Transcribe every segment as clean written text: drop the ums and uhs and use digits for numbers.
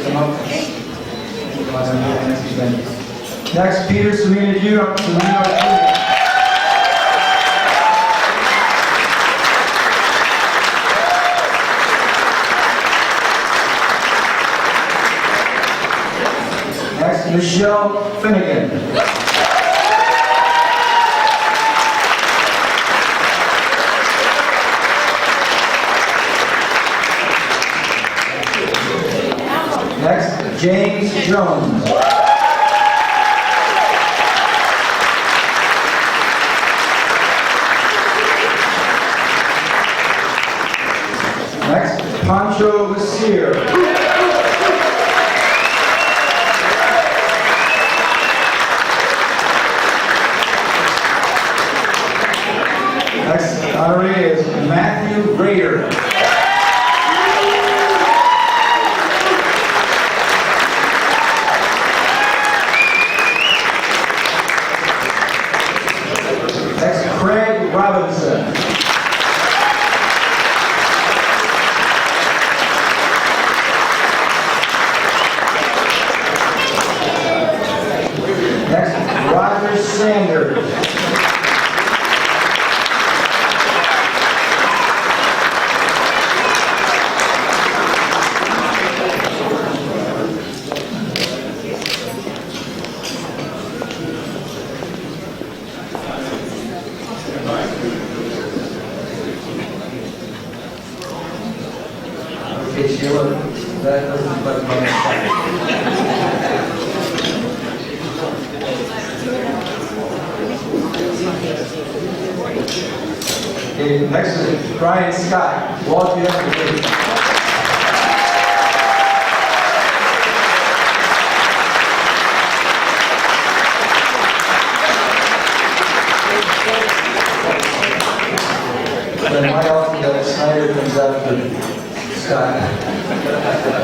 come up. Next, Peter Selena Jr. Next, Michelle Finnegan. Next, James Jones. Next, Pancho Vasir. Next honoree is Matthew Rader. Next, Craig Robinson. Next, Roger Sanders. Okay, Sheila, that doesn't look like my Okay, next is Brian Scott. Walt, you have to wait. Then my office that Snyder comes after Scott.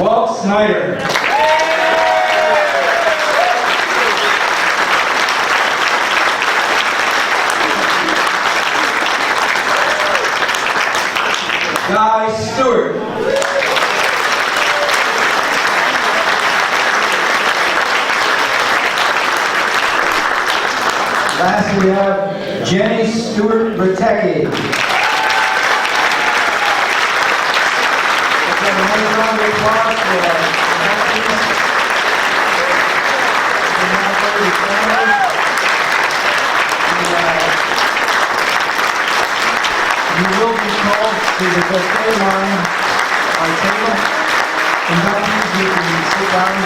Walt Snyder. Guy Stewart. Last we have Jenny Stewart Bertecki. You will be called to the buffet line on table. Inductees, you can sit down and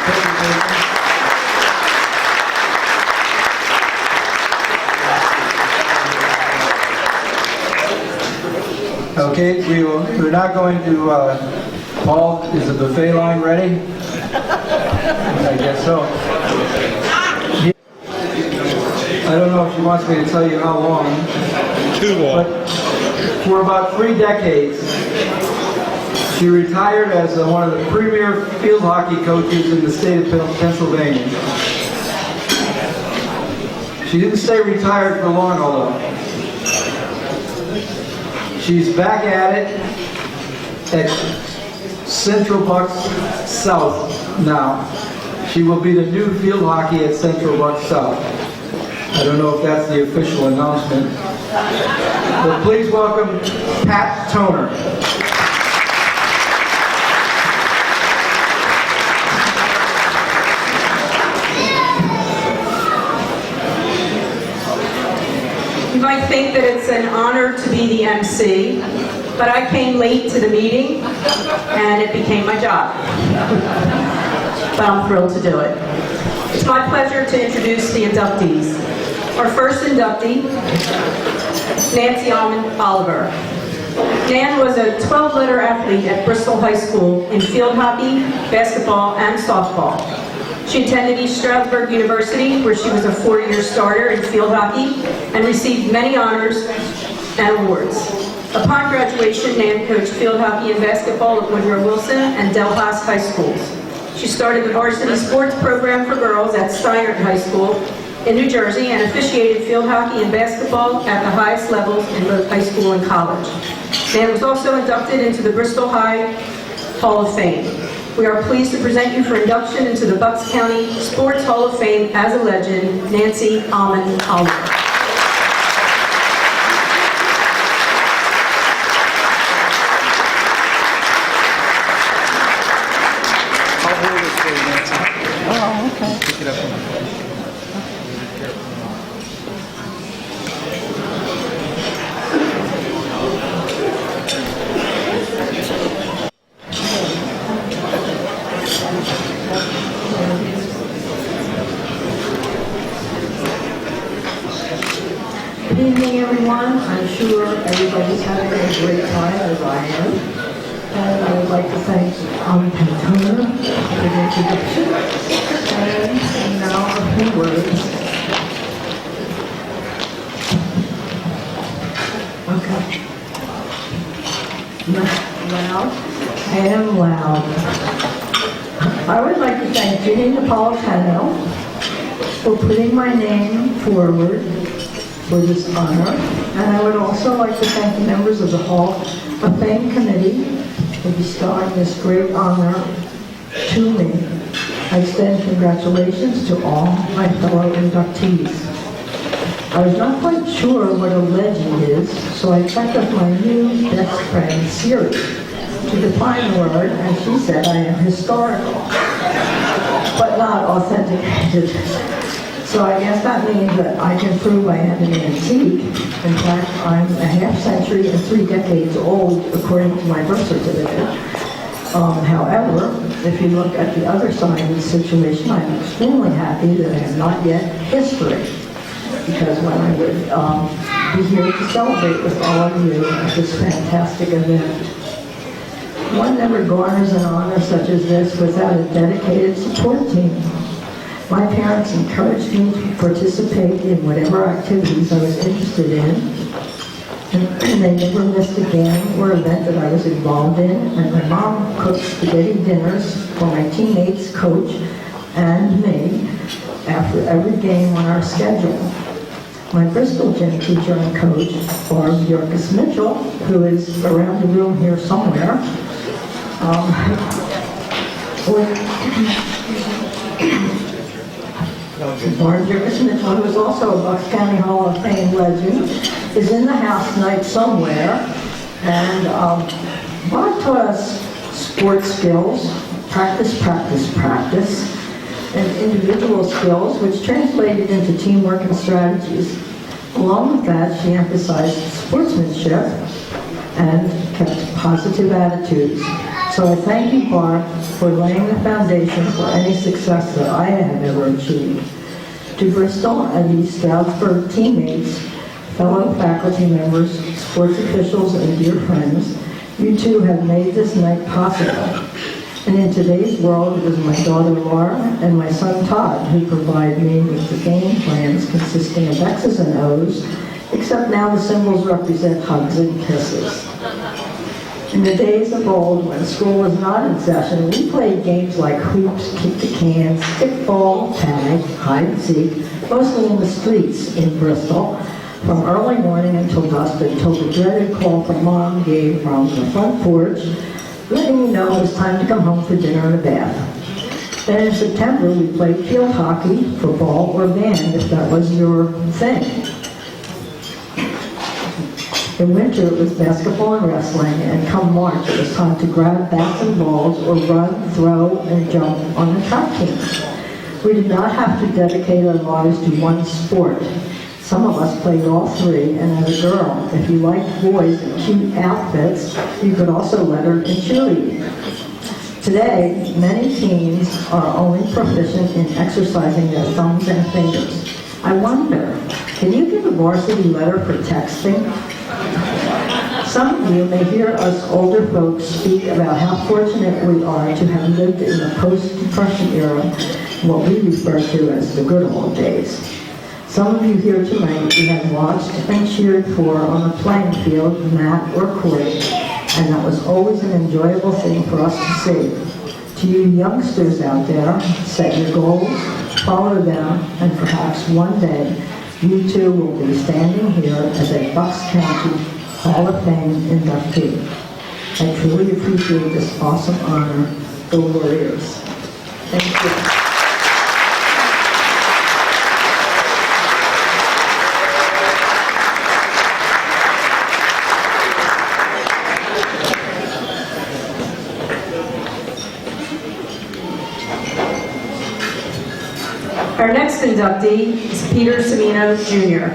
take your table. Okay, we're not going to, Paul, is the buffet line ready? I guess so. I don't know if she wants me to tell you how long. Too long. But for about 3 decades, she retired as one of the premier field hockey coaches in the state of Pennsylvania. She didn't stay retired for long, although. She's back at it at Central Bucks South now. She will be the new field hockey at Central Bucks South. I don't know if that's the official announcement. But please welcome Pat Toner. You might think that it's an honor to be the MC, but I came late to the meeting and it became my job. But I'm thrilled to do it. It's my pleasure to introduce the inductees. Our first inductee, Nancy Almond Oliver. Nan was a 12-letter athlete at Bristol High School in field hockey, basketball, and softball. She attended East Stroudsburg University, where she was a 4-year starter in field hockey and received many honors and awards. Upon graduation, Nan coached field hockey and basketball at Woodrow Wilson and Delhas High Schools. She started the varsity sports program for girls at Steinert High School in New Jersey and officiated field hockey and basketball at the highest levels in both high school and college. Nan was also inducted into the Bristol High Hall of Fame. We are pleased to present you for induction into the Bucks County Sports Hall of Fame as a legend, Nancy Almond Oliver. I'll hold it for you, Nancy. Oh, okay. Pick it up. Good evening, everyone. I'm sure everybody's having a great time as I am. And I would like to thank Pantona for the introduction. And now a few words. Okay. Loud? I am loud. I would like to thank Ginny Napolitano for putting my name forward for this honor, and I would also like to thank the members of the Hall of Fame Committee for bestowing this great honor to me. I extend congratulations to all my fellow inductees. I was not quite sure what a legend is, so I checked with my new best friend, Siri, to define the word, and she said I am historical, but not authenticated. So I guess that means that I can prove I am an antique. In fact, I'm a half century and 3 decades old, according to my birth certificate. However, if you look at the other side of the situation, I'm extremely happy that I am not yet history. Because when I would be here to celebrate with all of you at this fantastic event. One never garners an honor such as this without a dedicated support team. My parents encouraged me to participate in whatever activities I was interested in, and they never missed a game or event that I was involved in, and my mom cooked spaghetti dinners for my teammates, coach, and me after every game on our schedule. My Bristol gym teacher and coach, Barb Yorkis Mitchell, who is around the room here somewhere, Barb Yorkis Mitchell, who is also a Bucks County Hall of Fame legend, is in the house tonight somewhere. And Barb taught us sports skills, practice, and individual skills, which translated into teamwork and strategies. Along with that, she emphasized sportsmanship and kept positive attitudes. So I thank you, Barb, for laying the foundation for any success that I have ever achieved. To Bristol and East Stroudsburg teammates, fellow faculty members, sports officials, and dear friends, you too have made this night possible. And in today's world, it is my daughter Laura and my son Todd who provide me with the game plans consisting of X's and O's, except now the symbols represent hugs and kisses. In the days of old, when school was not in session, we played games like hoops, kick the can, stickball, tag, hide and seek, mostly in the streets in Bristol, from early morning until dusk, until the dreaded call from Mom came from the front porch, letting me know it was time to come home for dinner and a bath. Then in September, we played field hockey, football, or band, if that was your thing. In winter, it was basketball and wrestling, and come March, it was time to grab bats and balls or run, throw, and jump on the track team. We did not have to dedicate our lives to one sport. Some of us played all 3, and as a girl, if you liked boys in cute outfits, you could also letter in cheerleading. Today, many teens are only proficient in exercising their thumbs and fingers. I wonder, can you give a varsity letter for texting? Some of you may hear us older folks speak about how fortunate we are to have lived in the post-Depression era, what we refer to as the good old days. Some of you here tonight we have watched and cheered for on the playing field, mat, or court, and that was always an enjoyable thing for us to see. To you youngsters out there, set your goals, follow them, and perhaps one day you too will be standing here as a Bucks County Hall of Fame inductee. I truly appreciate this awesome honor. the Warriors. Thank you. Our next inductee is Peter Semino, Jr.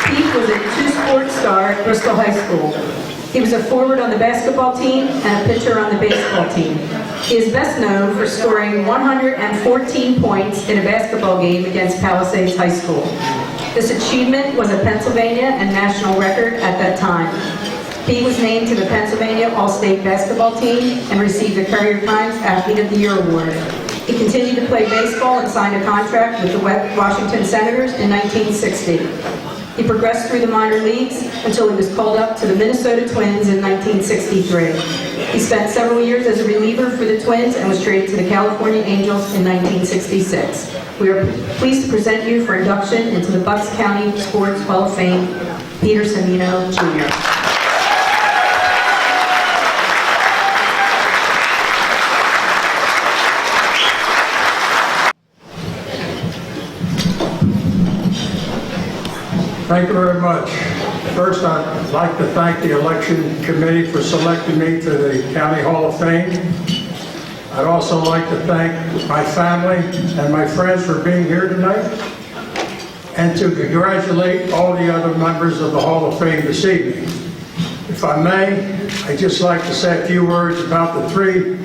Pete was a two-sport star at Bristol High School. He was a forward on the basketball team and a pitcher on the baseball team. He is best known for scoring 114 points in a basketball game against Palisades High School. This achievement was a Pennsylvania and national record at that time. Pete was named to the Pennsylvania All-State basketball team and received the Courier Times Athlete of the Year award. He continued to play baseball and signed a contract with the Washington Senators in 1960. He progressed through the minor leagues until he was called up to the Minnesota Twins in 1963. He spent several years as a reliever for the Twins and was traded to the California Angels in 1966. We are pleased to present you for induction into the Bucks County Sports Hall of Fame, Peter Semino, Jr. Thank you very much. First, I'd like to thank the election committee for selecting me to the County Hall of Fame. I'd also like to thank my family and my friends for being here tonight, and to congratulate all the other members of the Hall of Fame this evening. If I may, I'd just like to say a few words about the three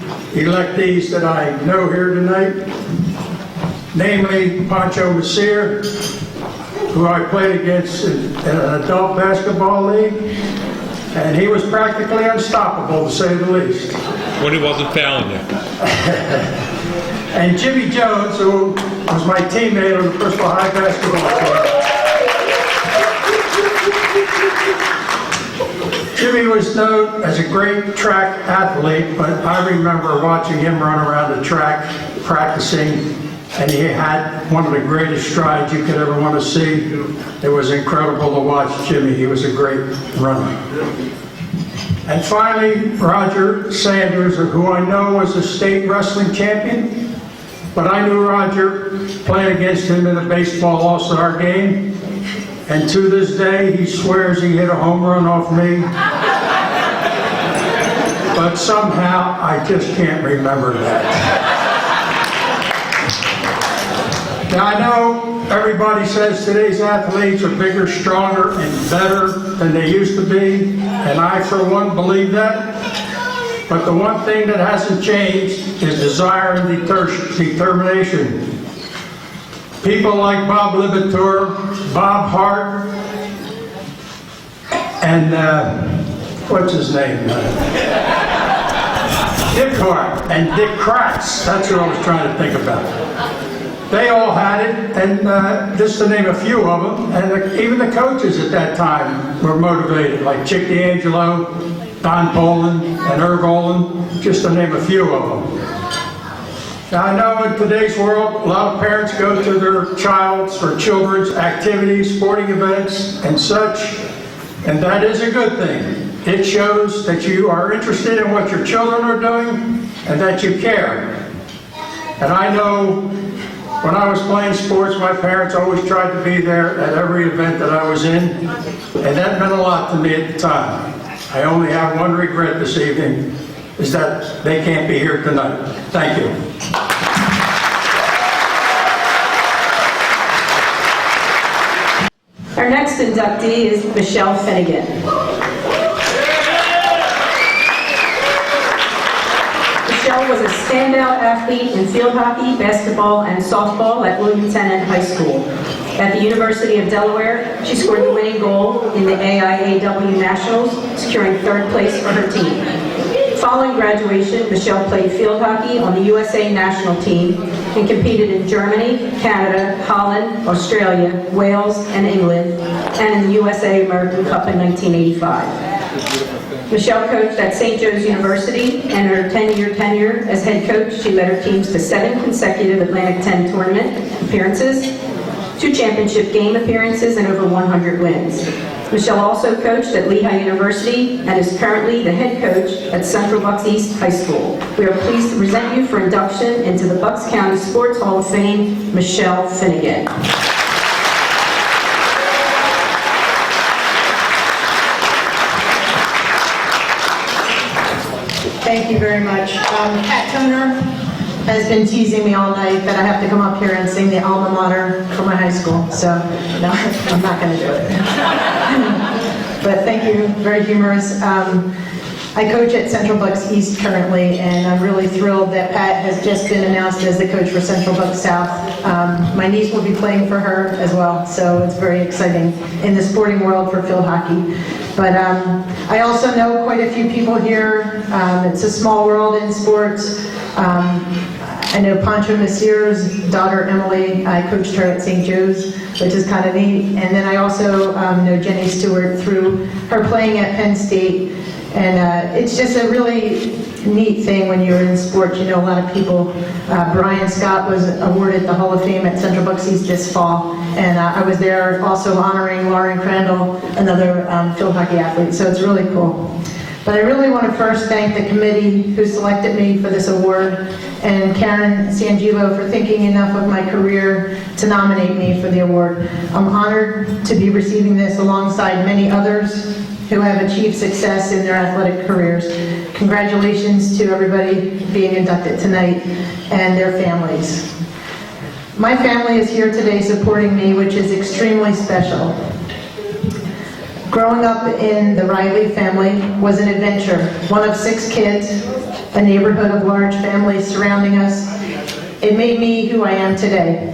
electees that I know here tonight, namely Pancho Messere, who I played against in an adult basketball league, and he was practically unstoppable, to say the least. When he wasn't fouling you. And Jimmy Jones, who was my teammate on the Bristol High basketball team. Jimmy was known as a great track athlete, but I remember watching him run around the track practicing, and he had one of the greatest strides you could ever want to see. It was incredible to watch Jimmy. He was a great runner. And finally, Roger Sanders, who I know was a state wrestling champion, but I knew Roger playing against him in a baseball all-star game, and to this day, he swears he hit a home run off me. But somehow, I just can't remember that. Now, I know everybody says today's athletes are bigger, stronger, and better than they used to be, and I, for one, believe that. But the one thing that hasn't changed is desire and determination. People like Bob Libateur, Bob Hart, and what's his name? Dick Hart and Dick Kratz. That's who I was trying to think about. They all had it, and just to name a few of them, and even the coaches at that time were motivated, like Chick D'Angelo, Don Poland, and Irv Olin, just to name a few of them. Now, I know in today's world, a lot of parents go to their children's activities, sporting events, and such, and that is a good thing. It shows that you are interested in what your children are doing, and that you care. And I know when I was playing sports, my parents always tried to be there at every event that I was in, and that meant a lot to me at the time. I only have one regret this evening, is that they can't be here tonight. Thank you. Our next inductee is Michelle Finnegan. Michelle was a standout athlete in field hockey, basketball, and softball at William Tennant High School. At the University of Delaware, she scored the winning goal in the AIAW Nationals, securing third place for her team. Following graduation, Michelle played field hockey on the USA national team and competed in Germany, Canada, Holland, Australia, Wales, and England, and in the USA American Cup in 1985. Michelle coached at St. Joe's University, and in her 10-year tenure as head coach, she led her teams to 7 consecutive Atlantic 10 tournament appearances, 2 championship game appearances, and over 100 wins. Michelle also coached at Lehigh University and is currently the head coach at Central Bucks East High School. We are pleased to present you for induction into the Bucks County Sports Hall of Fame, Michelle Finnegan. Thank you very much. Pat Toner has been teasing me all night that I have to come up here and sing the alma mater for my high school, so no, I'm not going to do it. But thank you, very humorous. I coach at Central Bucks East currently, and I'm really thrilled that Pat has just been announced as the coach for Central Bucks South. My niece will be playing for her as well, so it's very exciting in the sporting world for field hockey. But I also know quite a few people here. It's a small world in sports. I know Pancho Messier's daughter, Emily. I coached her at St. Joe's, which is kind of neat. And then I also know Jenny Stewart through her playing at Penn State. And it's just a really neat thing when you're in sports. You know a lot of people. Brian Scott was awarded the Hall of Fame at Central Bucks East this fall. And I was there also honoring Lauren Crandall, another field hockey athlete. So it's really cool. But I really want to first thank the committee who selected me for this award, and Karen Sangilo for thinking enough of my career to nominate me for the award. I'm honored to be receiving this alongside many others who have achieved success in their athletic careers. Congratulations to everybody being inducted tonight and their families. My family is here today supporting me, which is extremely special. Growing up in the Riley family was an adventure. One of 6 kids, a neighborhood of large families surrounding us. It made me who I am today.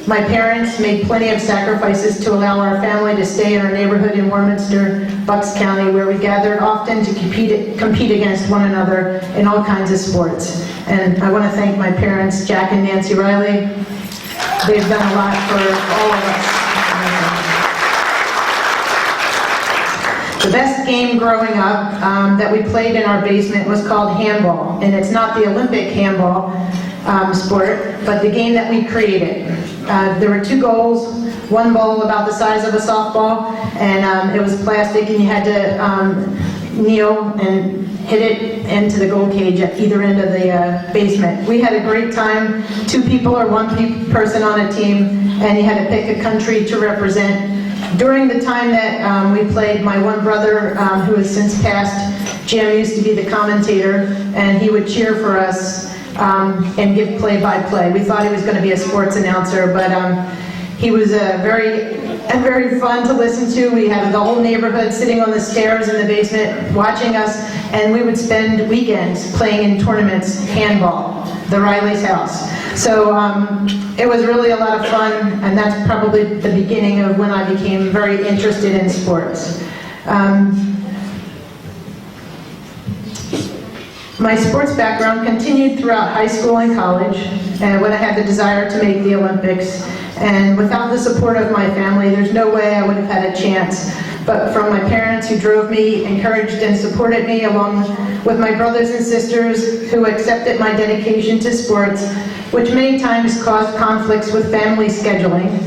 My parents made plenty of sacrifices to allow our family to stay in our neighborhood in Warminster, Bucks County, where we gathered often to compete against one another in all kinds of sports. And I want to thank my parents, Jack and Nancy Riley. They've done a lot for all of us. The best game growing up that we played in our basement was called handball, and it's not the Olympic handball sport, but the game that we created. There were 2 goals, 1 ball about the size of a softball, and it was plastic, and you had to kneel and hit it into the goal cage at either end of the basement. We had a great time, 2 people or 1 person on a team, and you had to pick a country to represent. During the time that we played, my one brother, who has since passed, Jim, used to be the commentator, and he would cheer for us and give play-by-play. We thought he was going to be a sports announcer, but he was very fun to listen to. We had the whole neighborhood sitting on the stairs in the basement watching us, and we would spend weekends playing in tournaments, handball, the Riley's house. So it was really a lot of fun, and that's probably the beginning of when I became very interested in sports. My sports background continued throughout high school and college, and when I had the desire to make the Olympics. And without the support of my family, there's no way I would have had a chance. But from my parents who drove me, encouraged and supported me, along with my brothers and sisters who accepted my dedication to sports, which many times caused conflicts with family scheduling.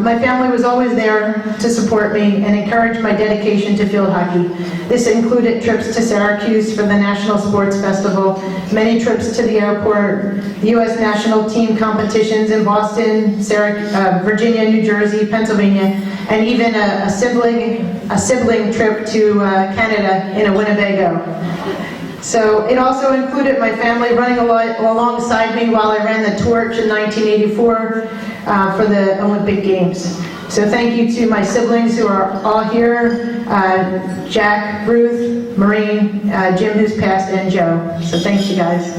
My family was always there to support me and encourage my dedication to field hockey. This included trips to Syracuse for the National Sports Festival, many trips to the airport, the U.S. national team competitions in Boston, Virginia, New Jersey, Pennsylvania, and even a sibling trip to Canada in a Winnebago. So it also included my family running alongside me while I ran the torch in 1984 for the Olympic Games. So thank you to my siblings who are all here, Jack, Ruth, Maureen, Jim who's passed, and Joe. So thank you guys.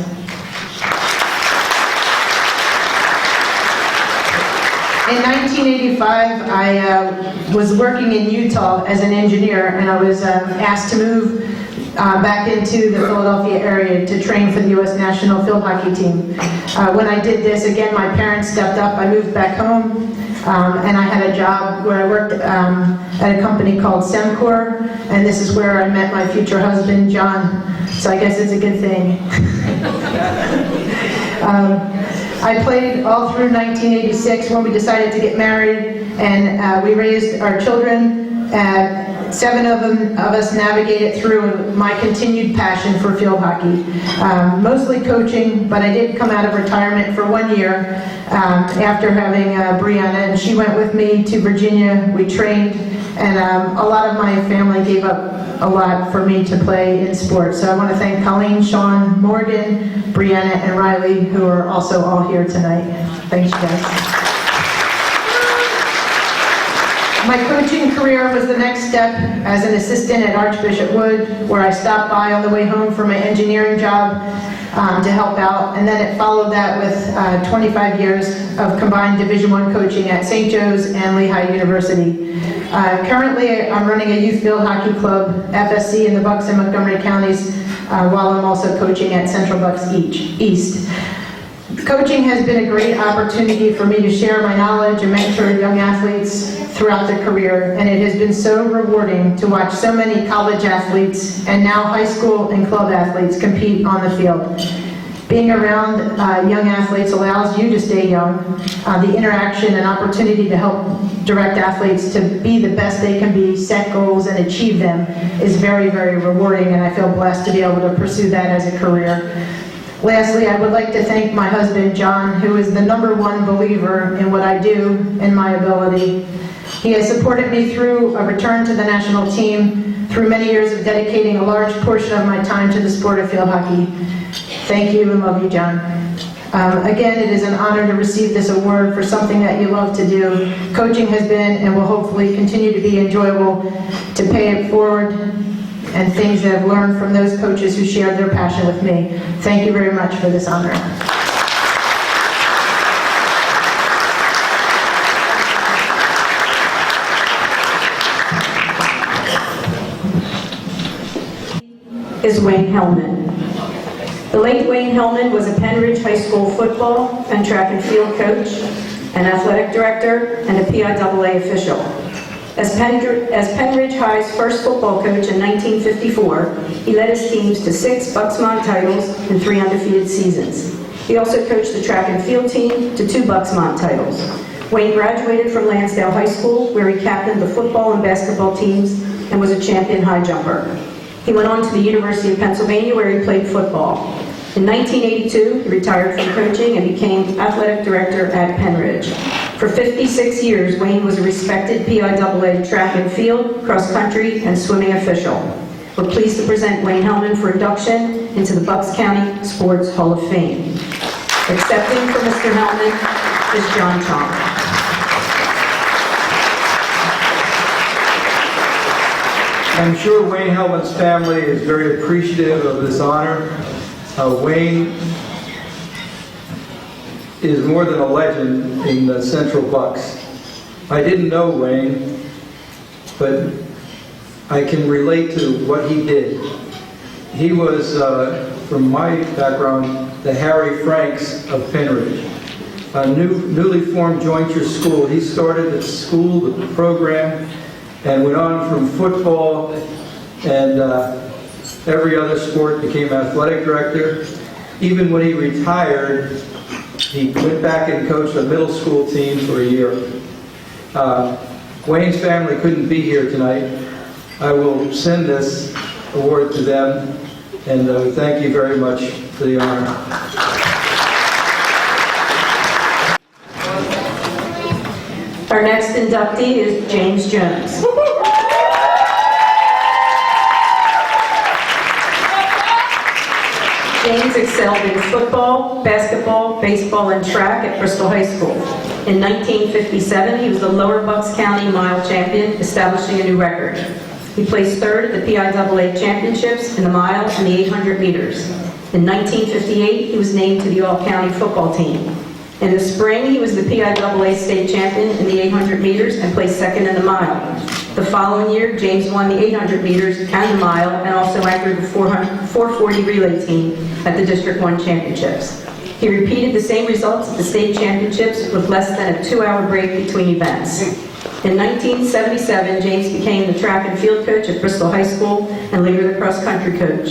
In 1985, I was working in Utah as an engineer, and I was asked to move back into the Philadelphia area to train for the U.S. national field hockey team. When I did this, again, my parents stepped up. I moved back home, and I had a job where I worked at a company called Semcor, and this is where I met my future husband, John. So I guess it's a good thing. I I played all through 1986 when we decided to get married, and we raised our children. 7 of us navigated through my continued passion for field hockey. Mostly coaching, but I did come out of retirement for 1 year after having Brianna, and she went with me to Virginia. We trained, and a lot of my family gave up a lot for me to play in sports. So I want to thank Colleen, Sean, Morgan, Brianna, and Riley, who are also all here tonight. Thanks, guys. My coaching career was the next step as an assistant at Archbishop Wood, where I stopped by on the way home from my engineering job to help out, and then it followed that with 25 years of combined Division I coaching at St. Joe's and Lehigh University. Currently, I'm running a youth field hockey club, FSC, in the Bucks and Montgomery counties, while I'm also coaching at Central Bucks East. Coaching has been a great opportunity for me to share my knowledge and mentor young athletes throughout their career, and it has been so rewarding to watch so many college athletes and now high school and club athletes compete on the field. Being around young athletes allows you to stay young. The interaction and opportunity to help direct athletes to be the best they can be, set goals, and achieve them is very, very rewarding, and I feel blessed to be able to pursue that as a career. Lastly, I would like to thank my husband, John, who is the #1 believer in what I do and my ability. He has supported me through a return to the national team, through many years of dedicating a large portion of my time to the sport of field hockey. Thank you and love you, John. Again, it is an honor to receive this award for something that you love to do. Coaching has been and will hopefully continue to be enjoyable to pay it forward, and things that I've learned from those coaches who shared their passion with me. Thank you very much for this honor. Is Wayne Hellman. The late Wayne Hellman was a Penn Ridge High School football and track and field coach, an athletic director, and a PIAA official. As Penn Ridge High's first football coach in 1954, he led his teams to 6 Bucksmont titles and 3 undefeated seasons. He also coached the track and field team to 2 Bucksmont titles. Wayne graduated from Lansdale High School, where he captained the football and basketball teams and was a champion high jumper. He went on to the University of Pennsylvania, where he played football. In 1982, he retired from coaching and became athletic director at Penn Ridge. For 56 years, Wayne was a respected PIAA track and field, cross country, and swimming official. We're pleased to present Wayne Hellman for induction into the Bucks County Sports Hall of Fame. Accepting for Mr. Hellman is John Chong. I'm sure Wayne Hellman's family is very appreciative of this honor. Wayne is more than a legend in the Central Bucks. I didn't know Wayne, but I can relate to what he did. He was, from my background, the Harry Franks of Penn Ridge, a newly formed jointure school. He started the school, the program, and went on from football and every other sport, became athletic director. Even when he retired, he went back and coached a middle school team for a year. Wayne's family couldn't be here tonight. I will send this award to them, and thank you very much for the honor. Our next inductee is James Jones. James excelled in football, basketball, baseball, and track at Bristol High School. In 1957, he was the Lower Bucks County Mile Champion, establishing a new record. He placed 3rd at the PIAA Championships in the mile and the 800 meters. In 1958, he was named to the All-County football team. In the spring, he was the PIAA state champion in the 800 meters and placed 2nd in the mile. The following year, James won the 800 meters and the mile, and also entered the 440 relay team at the District 1 Championships. He repeated the same results at the state championships with less than a 2-hour break between events. In 1977, James became the track and field coach at Bristol High School and later the cross-country coach.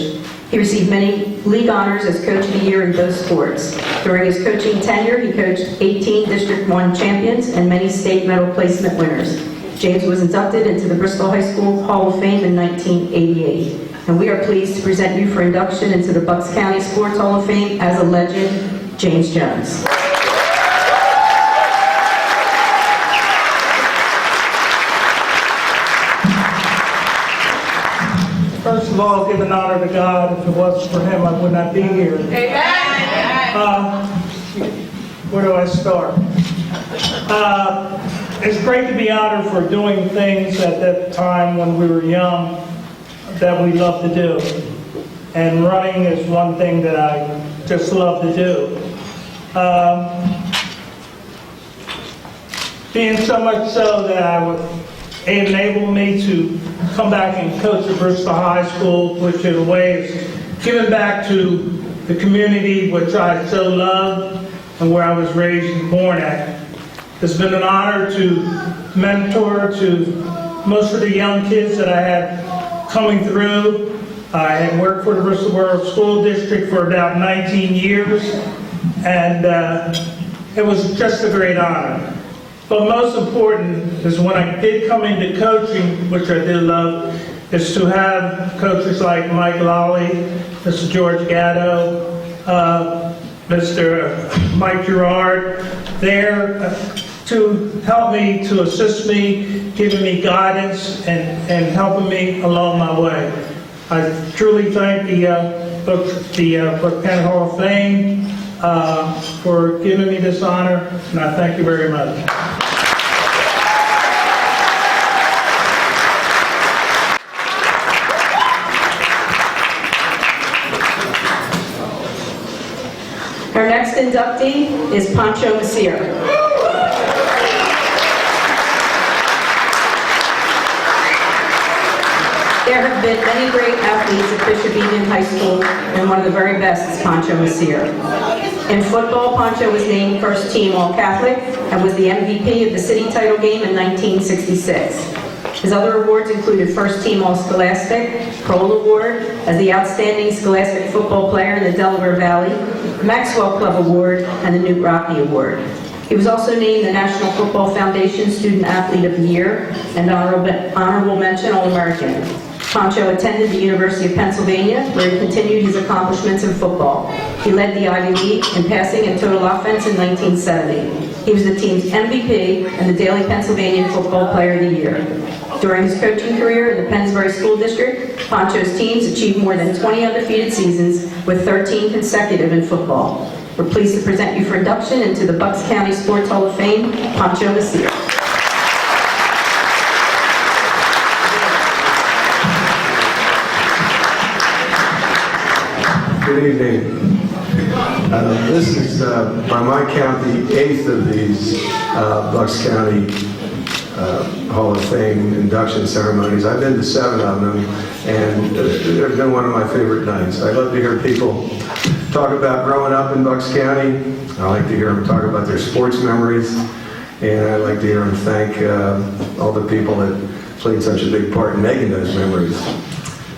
He received many league honors as Coach of the Year in both sports. During his coaching tenure, he coached 18 District 1 champions and many state medal placement winners. James was inducted into the Bristol High School Hall of Fame in 1988. And we are pleased to present you for induction into the Bucks County Sports Hall of Fame as a legend, James Jones. First of all, give an honor to God. If it wasn't for him, I would not be here. Where do I start? It's great to be honored for doing things at that time when we were young that we love to do. And running is one thing that I just love to do. Being so much so that it enabled me to come back and coach at Bristol High School, which in a way is giving back to the community which I so love and where I was raised and born at. It's been an honor to mentor to most of the young kids that I had coming through. I had worked for the Bristol Borough School District for about 19 years, and it was just a great honor. But most important is when I did come into coaching, which I did love, is to have coaches like Mike Lawley, Mr. George Gatto, Mr. Mike Gerard there to help me, to assist me, giving me guidance and helping me along my way. I truly thank the Bucks County Hall of Fame for giving me this honor, and I thank you very much. Our next inductee is Pancho Messier. There have been many great athletes at Bishop Egan High School, and one of the very best is Pancho Messier. In football, Pancho was named first team All-Catholic and was the MVP of the city title game in 1966. His other awards included First Team All-Scholastic, Kroll Award as the Outstanding Scholastic Football Player in the Delaware Valley, Maxwell Club Award, and the Newt Rockne Award. He was also named the National Football Foundation Student Athlete of the Year and Honorable Mention All-American. Pancho attended the University of Pennsylvania, where he continued his accomplishments in football. He led the Ivy League in passing and total offense in 1970. He was the team's MVP and the Daily Pennsylvanian Football Player of the Year. During his coaching career in the Pennsbury School District, Pancho's teams achieved more than 20 undefeated seasons, with 13 consecutive in football. We're pleased to present you for induction into the Bucks County Sports Hall of Fame, Pancho Messier. Good evening. This is, by my count, the 8th of these Bucks County Hall of Fame induction ceremonies. I've been to 7 of them, and they've been one of my favorite nights. I love to hear people talk about growing up in Bucks County. I like to hear them talk about their sports memories, and I like to hear them thank all the people that played such a big part in making those memories.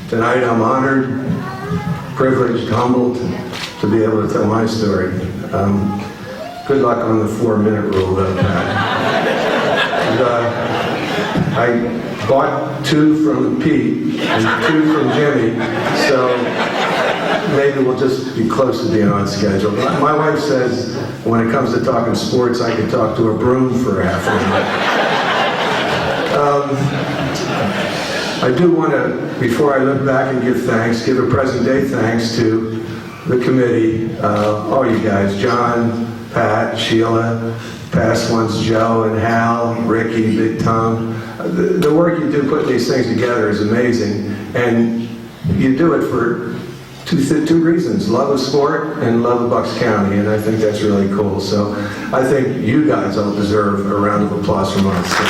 Tonight I'm honored, privileged, humbled to be able to tell my story. Good luck on the 4-minute rule, though, Pat. And, I bought 2 from Pete and 2 from Jimmy, so maybe we'll just be close to being on schedule. My wife says when it comes to talking sports, I could talk to a broom for half an hour. I do want to, before I look back and give thanks, give a present day thanks to the committee, all you guys, John, Pat, Sheila, past ones, Joe and Hal, Ricky, Big Tom. The work you do putting these things together is amazing, and you do it for two reasons: love of sport and love of Bucks County, and I think that's really cool. So I think you guys all deserve a round of applause from us. So.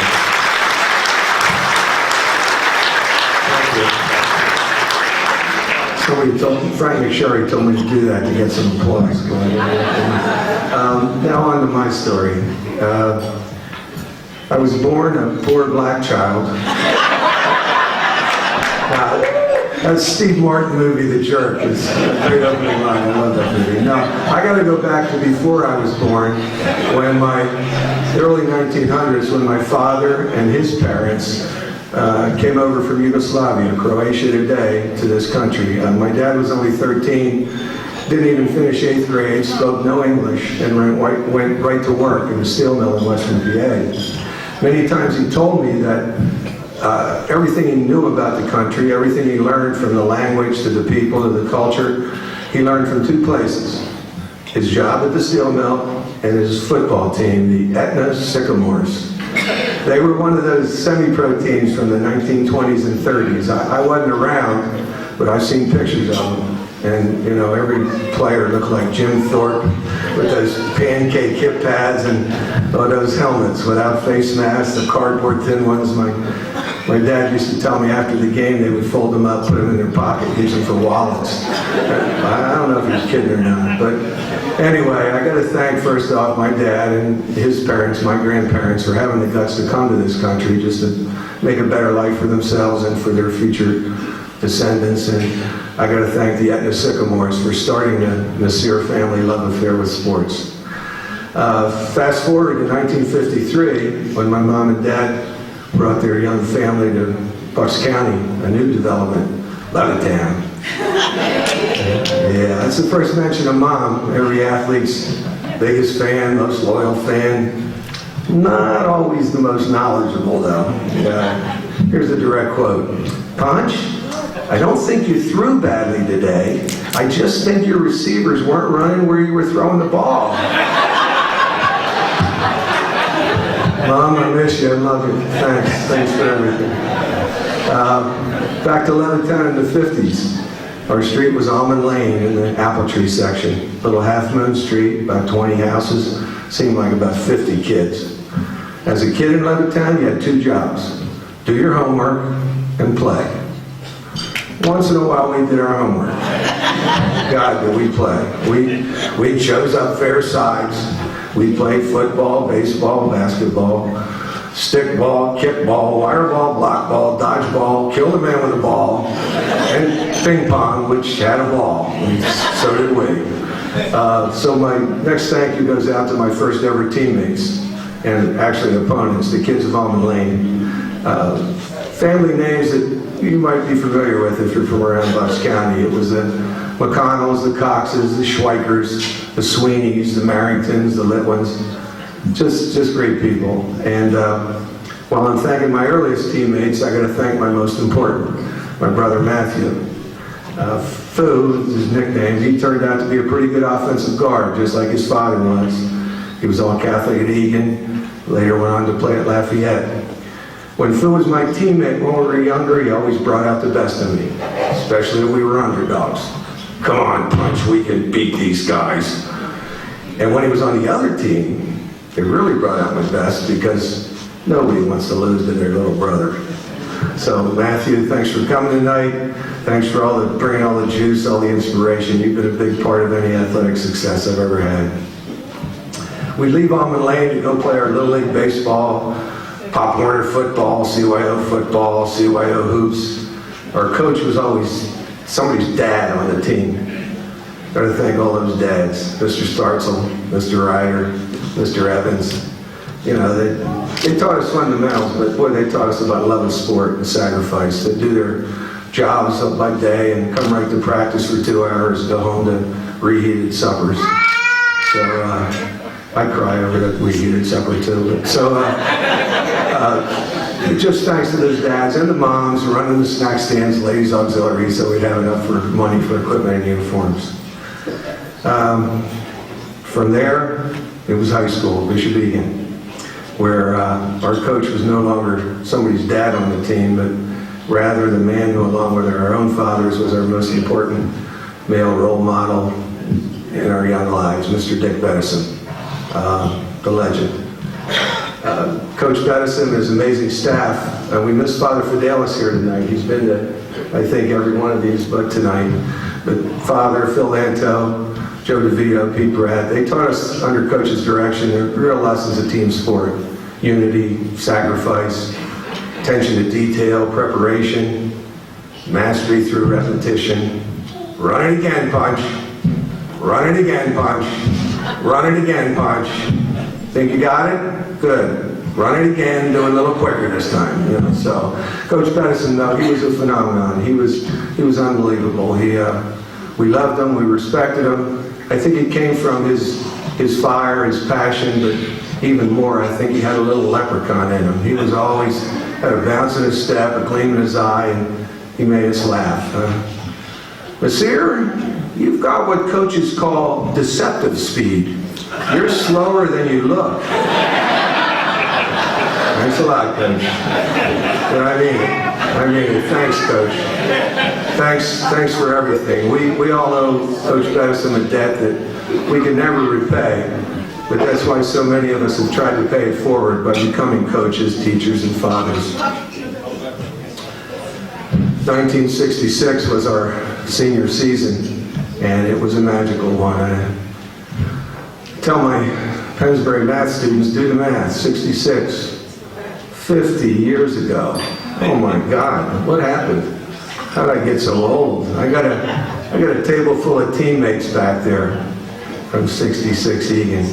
Somebody told, Frank McSherry told me to do that to get some applause going. Now on to my story. I was born a poor black child. That Steve Martin movie, The Jerk, is a great opening line. I love that movie. No, I got to go back to before I was born, when the early 1900s, when my father and his parents came over from Yugoslavia, Croatia today, to this country. My dad was only 13, didn't even finish 8th grade, spoke no English, and went right to work in a steel mill in Western PA. Many times he told me that everything he knew about the country, everything he learned from the language to the people to the culture, he learned from two places. His job at the steel mill and his football team, the Etna Sycamores. They were one of those semi-pro teams from the 1920s and 30s. I wasn't around, but I've seen pictures of them. And, you know, every player looked like Jim Thorpe with those pancake hip pads and those helmets without face masks, the cardboard thin ones. My dad used to tell me after the game they would fold them up, put them in their pocket, use them for wallets. I don't know if he's kidding or not, but anyway, I got to thank first off my dad and his parents, my grandparents, for having the guts to come to this country just to make a better life for themselves and for their future descendants. And I got to thank the Etna Sycamores for starting the Nasir family love affair with sports. Fast forward to 1953, when my mom and dad brought their young family to Bucks County, a new development, Levittown. Yeah, that's the first mention of Mom. Every athlete's biggest fan, most loyal fan. Not always the most knowledgeable, though. Here's a direct quote. Punch, I don't think you threw badly today. I just think your receivers weren't running where you were throwing the ball. Mom, I miss you. I love you. Thanks. Thanks for everything. Back to Levittown in the 50s. Our street was Almond Lane in the apple tree section. Little Half Moon Street, about 20 houses. Seemed like about 50 kids. As a kid in Levittown, you had two jobs. Do your homework and play. Once in a while, we did our homework. God, did we play. We chose up fair sides. We played football, baseball, basketball, stickball, kickball, wireball, blockball, dodgeball, killed a man with a ball, and ping pong, which had a ball. So did we. So my next thank you goes out to my first ever teammates, and actually opponents, the kids of Almond Lane. Family names that you might be familiar with if you're from around Bucks County. It was the McConnells, the Coxes, the Schweikers, the Sweeneys, the Marringtons, the Litwins. Just great people. And while I'm thanking my earliest teammates, I got to thank my most important, my brother Matthew. Foo is his nickname. He turned out to be a pretty good offensive guard, just like his father was. He was all Catholic at Egan, later went on to play at Lafayette. When Phil was my teammate when we were younger, he always brought out the best in me, especially if we were underdogs. Come on, Punch, we can beat these guys. And when he was on the other team, it really brought out my best because nobody wants to lose to their little brother. So Matthew, thanks for coming tonight. Thanks for bringing all the juice, all the inspiration. You've been a big part of any athletic success I've ever had. We leave Almond Lane to go play our Little League baseball, Pop Warner football, CYO hoops. Our coach was always somebody's dad on the team. Got to thank all those dads, Mr. Startzel, Mr. Ryder, Mr. Evans. You know, they taught us fundamentals, but boy, they taught us about love of sport and sacrifice, to do their jobs up by day and come right to practice for 2 hours, go home to reheated suppers. So I cry over that reheated supper too. So just thanks to those dads and the moms running the snack stands, ladies auxiliary, so we'd have enough for money for equipment and uniforms. From there, it was high school, Bishop Egan, where our coach was no longer somebody's dad on the team, but rather the man who, along with our own fathers, was our most important male role model in our young lives, Mr. Dick Bettison, the legend. Coach Bettison and his amazing staff. We miss Father Fidelis here tonight. He's been to, I think, every one of these but tonight. But Father, Phil Lanto, Joe DeVito, Pete Pratt, they taught us under Coach's direction the real lessons of team sport. Unity, sacrifice, attention to detail, preparation. mastery through repetition. Run it again, punch. Run it again, punch. Run it again, punch. Think you got it? Good. Run it again, do it a little quicker this time. You know, so Coach Pedersen, though, he was a phenomenon. He was unbelievable. We loved him, we respected him. I think it came from his fire, his passion, but even more, I think he had a little leprechaun in him. He was always had a bounce in his step, a gleam in his eye, and he made us laugh. Nasir, you've got what coaches call deceptive speed. You're slower than you look. Thanks a lot, Coach. But I mean it. Thanks, Coach. Thanks for everything. We all owe Coach Pedersen a debt that we can never repay, but that's why so many of us have tried to pay it forward by becoming coaches, teachers, and fathers. 1966 was our senior season, and it was a magical one. I tell my Pennsbury math students, do the math, 66. 50 years ago. Oh my God, what happened? How did I get so old? I got a table full of teammates back there from 66 Egan.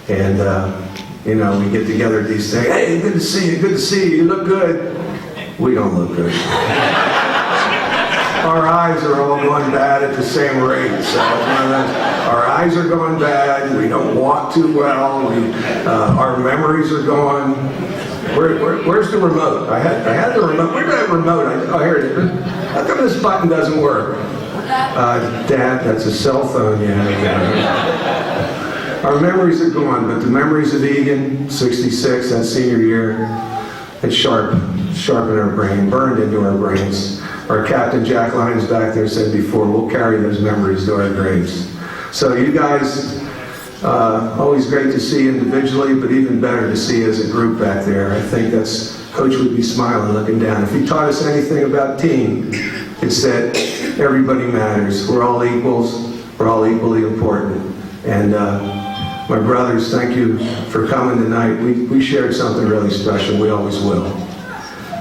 And, you know, we get together at these things. Hey, good to see you, you look good. We don't look good. Our eyes are all going bad at the same rate. So our eyes are going bad, we don't walk too well, our memories are gone. Where's the remote? I had the remote. Where's that remote? Oh, here it is. How come this button doesn't work? Dad, that's a cell phone you have there. Our memories are gone, but the memories of Egan, 66, that senior year, it's sharpened our brain, burned into our brains. Our captain, Jack Lyons, back there said before, we'll carry those memories to our graves. So you guys, always great to see individually, but even better to see as a group back there. I think Coach would be smiling looking down. If he taught us anything about team, it's that everybody matters. We're all equals. We're all equally important. And my brothers, thank you for coming tonight. We shared something really special. We always will.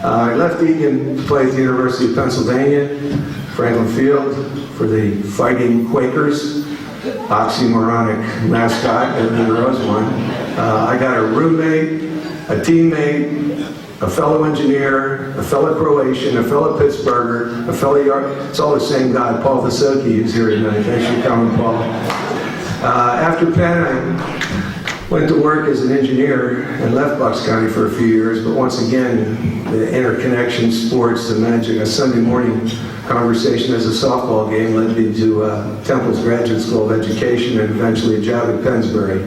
I left Egan to play at the University of Pennsylvania, Franklin Field, for the Fighting Quakers. Oxymoronic mascot, and there was one. I got a roommate, a teammate, a fellow engineer, a fellow Croatian, a fellow Pittsburgher, a fellow it's all the same guy, Paul Vasoki, who's here tonight. Thanks for coming, Paul. After Penn, I went to work as an engineer and left Bucks County for a few years, but once again, the interconnection, sports, the magic, a Sunday morning conversation as a softball game led me to Temple's Graduate School of Education and eventually a job at Pennsbury,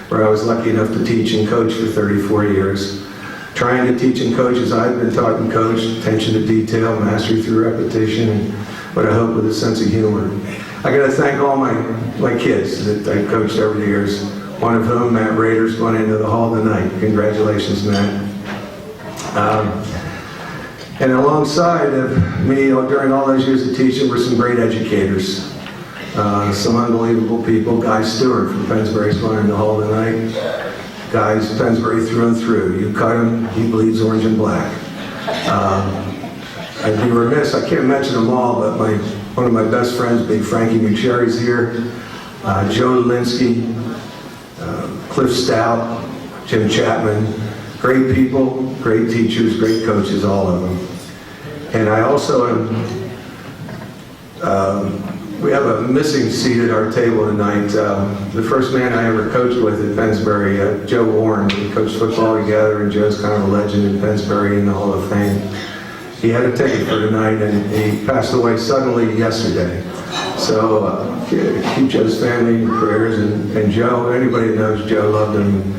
where I was lucky enough to teach and coach for 34 years. Trying to teach and coach as I've been taught and coached, attention to detail, mastery through repetition, and what I hope with a sense of humor. I got to thank all my kids that I coached over the years, one of whom, Matt Rader's going into the hall tonight. Congratulations, Matt. And alongside of me during all those years of teaching were some great educators, some unbelievable people. Guy Stewart from Pennsbury's going in the hall tonight. Guy's Pennsbury through and through. You cut him, he bleeds orange and black. I'd be remiss, I can't mention them all, but one of my best friends, Big Frankie McSherry's here. Joe Linsky, Cliff Stout, Jim Chapman. Great people, great teachers, great coaches, all of them. And I also we have a missing seat at our table tonight. The first man I ever coached with at Pennsbury, Joe Warren. We coached football together, and Joe's kind of a legend in Pennsbury in the Hall of Fame. He had a ticket for tonight, and he passed away suddenly yesterday. So keep Joe's family in your prayers, and Joe, anybody that knows Joe loved him,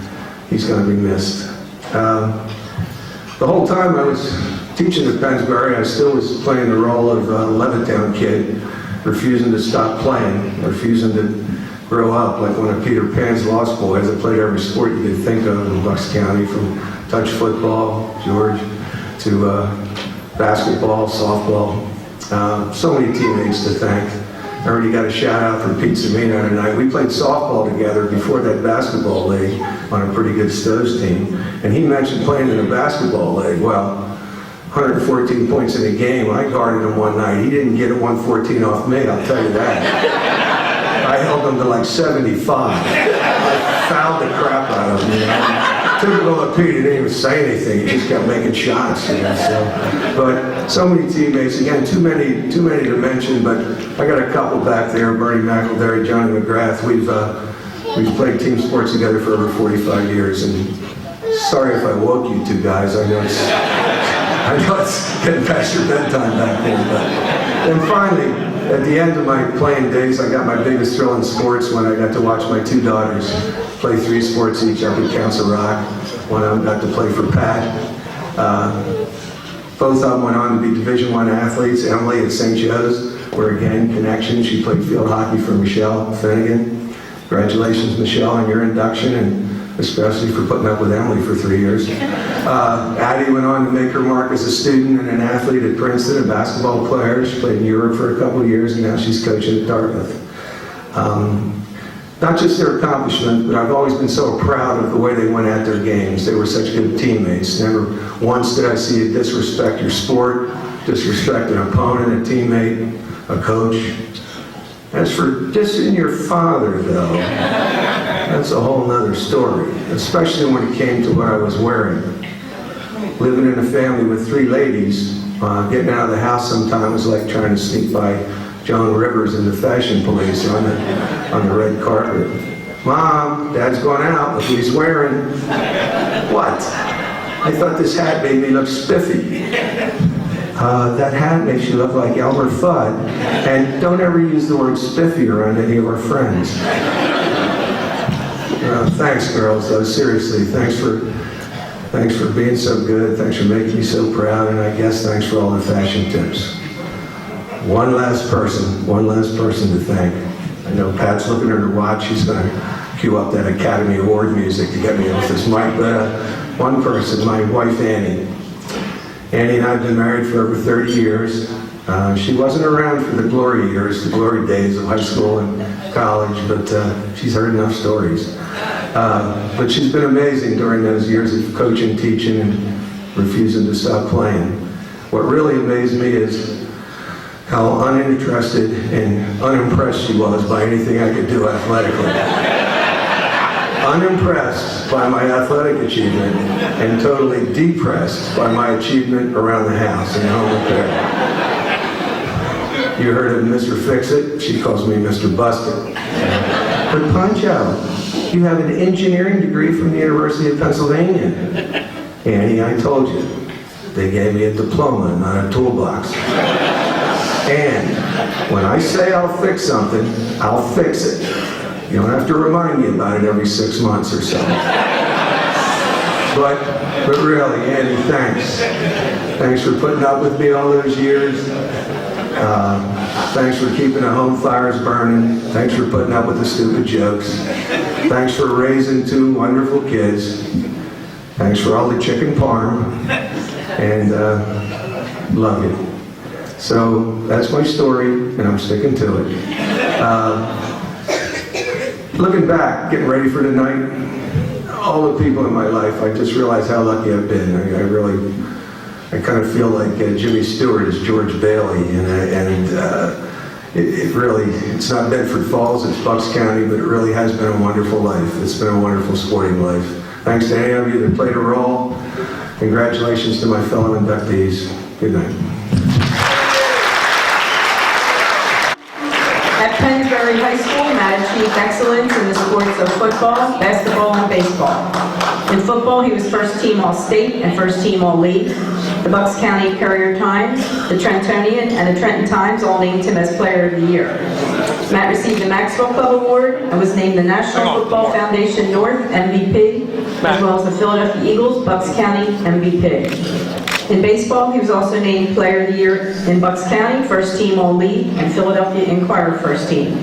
he's going to be missed. The whole time I was teaching at Pennsbury, I still was playing the role of a Levittown kid, refusing to stop playing, refusing to grow up like one of Peter Pan's Lost Boys. I played every sport you could think of in Bucks County, from touch football, George, to basketball, softball. So many teammates to thank. I already got a shout out from Pete Semino tonight. We played softball together before that basketball league on a pretty good Stoves team. And he mentioned playing in a basketball league. Well, 114 points in a game. I guarded him one night. He didn't get a 114 off me, I'll tell you that. I held him to like 75. I fouled the crap out of him, you know. Typical of Pete, he didn't even say anything. He just kept making shots, you know. So, but so many teammates. Again, too many to mention. But I got a couple back there: Bernie McElderry, Johnny McGrath. We've played team sports together for over 45 years. And sorry if I woke you two guys. I know it's getting past your bedtime back then. But then finally, at the end of my playing days, I got my biggest thrill in sports when I got to watch my two daughters play 3 sports each up in Council Rock. One of them got to play for Pat. Both of them went on to be Division I athletes. Emily at St. Joe's, where again, connection. She played field hockey for Michelle Finnegan. Congratulations, Michelle, on your induction, and especially for putting up with Emily for 3 years. Addie went on to make her mark as a student and an athlete at Princeton, a basketball player. She played in Europe for a couple of years, and now she's coaching at Dartmouth. Not just their accomplishment, but I've always been so proud of the way they went at their games. They were such good teammates. Never once did I see you disrespect your sport, disrespect an opponent, a teammate, a coach. As for dissing your father, though, that's a whole nother story, especially when it came to what I was wearing. Living in a family with 3 ladies, getting out of the house sometime was like trying to sneak by Joan Rivers and the fashion police on the red carpet. Mom, Dad's going out. Look what he's wearing. What? I thought this hat made me look spiffy. That hat makes you look like Elmer Fudd. And don't ever use the word spiffy around any of our friends. Thanks, girls. Though seriously, thanks for being so good. Thanks for making me so proud. And I guess thanks for all the fashion tips. One last person to thank. I know Pat's looking at her watch. She's going to cue up that Academy Award music to get me off this mic. But one person, my wife Annie. Annie and I have been married for over 30 years. She wasn't around for the glory years, the glory days of high school and college, but she's heard enough stories. But she's been amazing during those years of coaching, teaching, and refusing to stop playing. What really amazed me is how uninterested and unimpressed she was by anything I could do athletically. Unimpressed by my athletic achievement and totally depressed by my achievement around the house and home repair. You heard of Mr. Fix-It? She calls me Mr. Bust-It. But Pancho, you have an engineering degree from the University of Pennsylvania. Annie, I told you, they gave me a diploma, not a toolbox. And when I say I'll fix something, I'll fix it. You don't have to remind me about it every 6 months or so. But really, Andy, thanks. Thanks for putting up with me all those years. Thanks for keeping the home fires burning. Thanks for putting up with the stupid jokes. Thanks for raising 2 wonderful kids. Thanks for all the chicken parm. And love you. So that's my story, and I'm sticking to it. Looking back, getting ready for tonight, all the people in my life, I just realized how lucky I've been. I kind of feel like Jimmy Stewart is George Bailey, it's not Bedford Falls, it's Bucks County, but it really has been a wonderful life. It's been a wonderful sporting life. Thanks to any of you that played a role. Congratulations to my fellow inductees. Good night. At Pennsbury High School, Matt achieved excellence in the sports of football, basketball, and baseball. In football, he was first team All-State and first team All-League. The Bucks County Courier Times, the Trentonian, and the Trenton Times all named him as Player of the Year. Matt received the Maxwell Club Award and was named the National Football Foundation North MVP, as well as the Philadelphia Eagles Bucks County MVP. In baseball, he was also named Player of the Year in Bucks County, First Team All-League, and Philadelphia Inquirer First Team.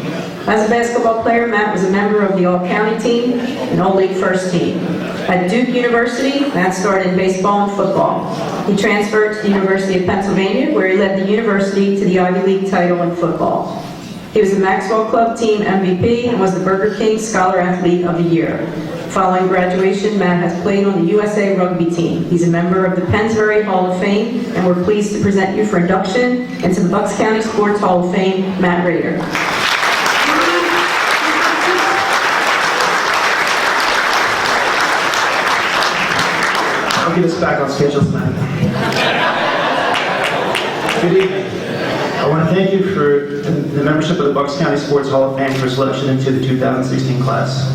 As a basketball player, Matt was a member of the All-County team and All-League First Team. At Duke University, Matt started in baseball and football. He transferred to the University of Pennsylvania, where he led the university to the Ivy League title in football. He was the Maxwell Club Team MVP and was the Burger King Scholar Athlete of the Year. Following graduation, Matt has played on the USA rugby team. He's a member of the Pennsbury Hall of Fame, and we're pleased to present you for induction into the Bucks County Sports Hall of Fame, Matt Rader. I'll get us back on schedule tonight. Good evening. I want to thank you for the membership of the Bucks County Sports Hall of Fame for selection into the 2016 class.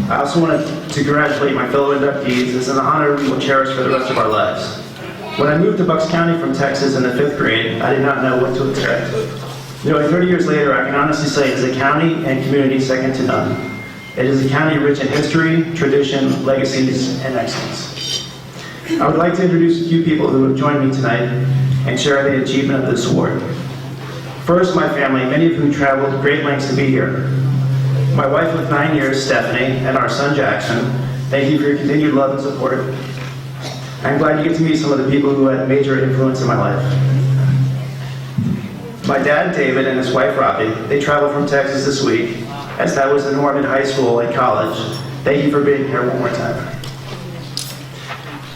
I also wanted to congratulate my fellow inductees. It's an honor we will cherish for the rest of our lives. When I moved to Bucks County from Texas in the 5th grade, I did not know what to expect. Nearly 30 years later, I can honestly say it is a county and community second to none. It is a county rich in history, tradition, legacies, and excellence. I would like to introduce a few people who have joined me tonight and share the achievement of this award. First, my family, many of whom traveled great lengths to be here. My wife of 9 years, Stephanie, and our son, Jackson, thank you for your continued love and support. I'm glad you get to meet some of the people who had major influence in my life. My dad, David, and his wife, Robbie, they traveled from Texas this week, as that was the norm in high school and college. Thank you for being here one more time.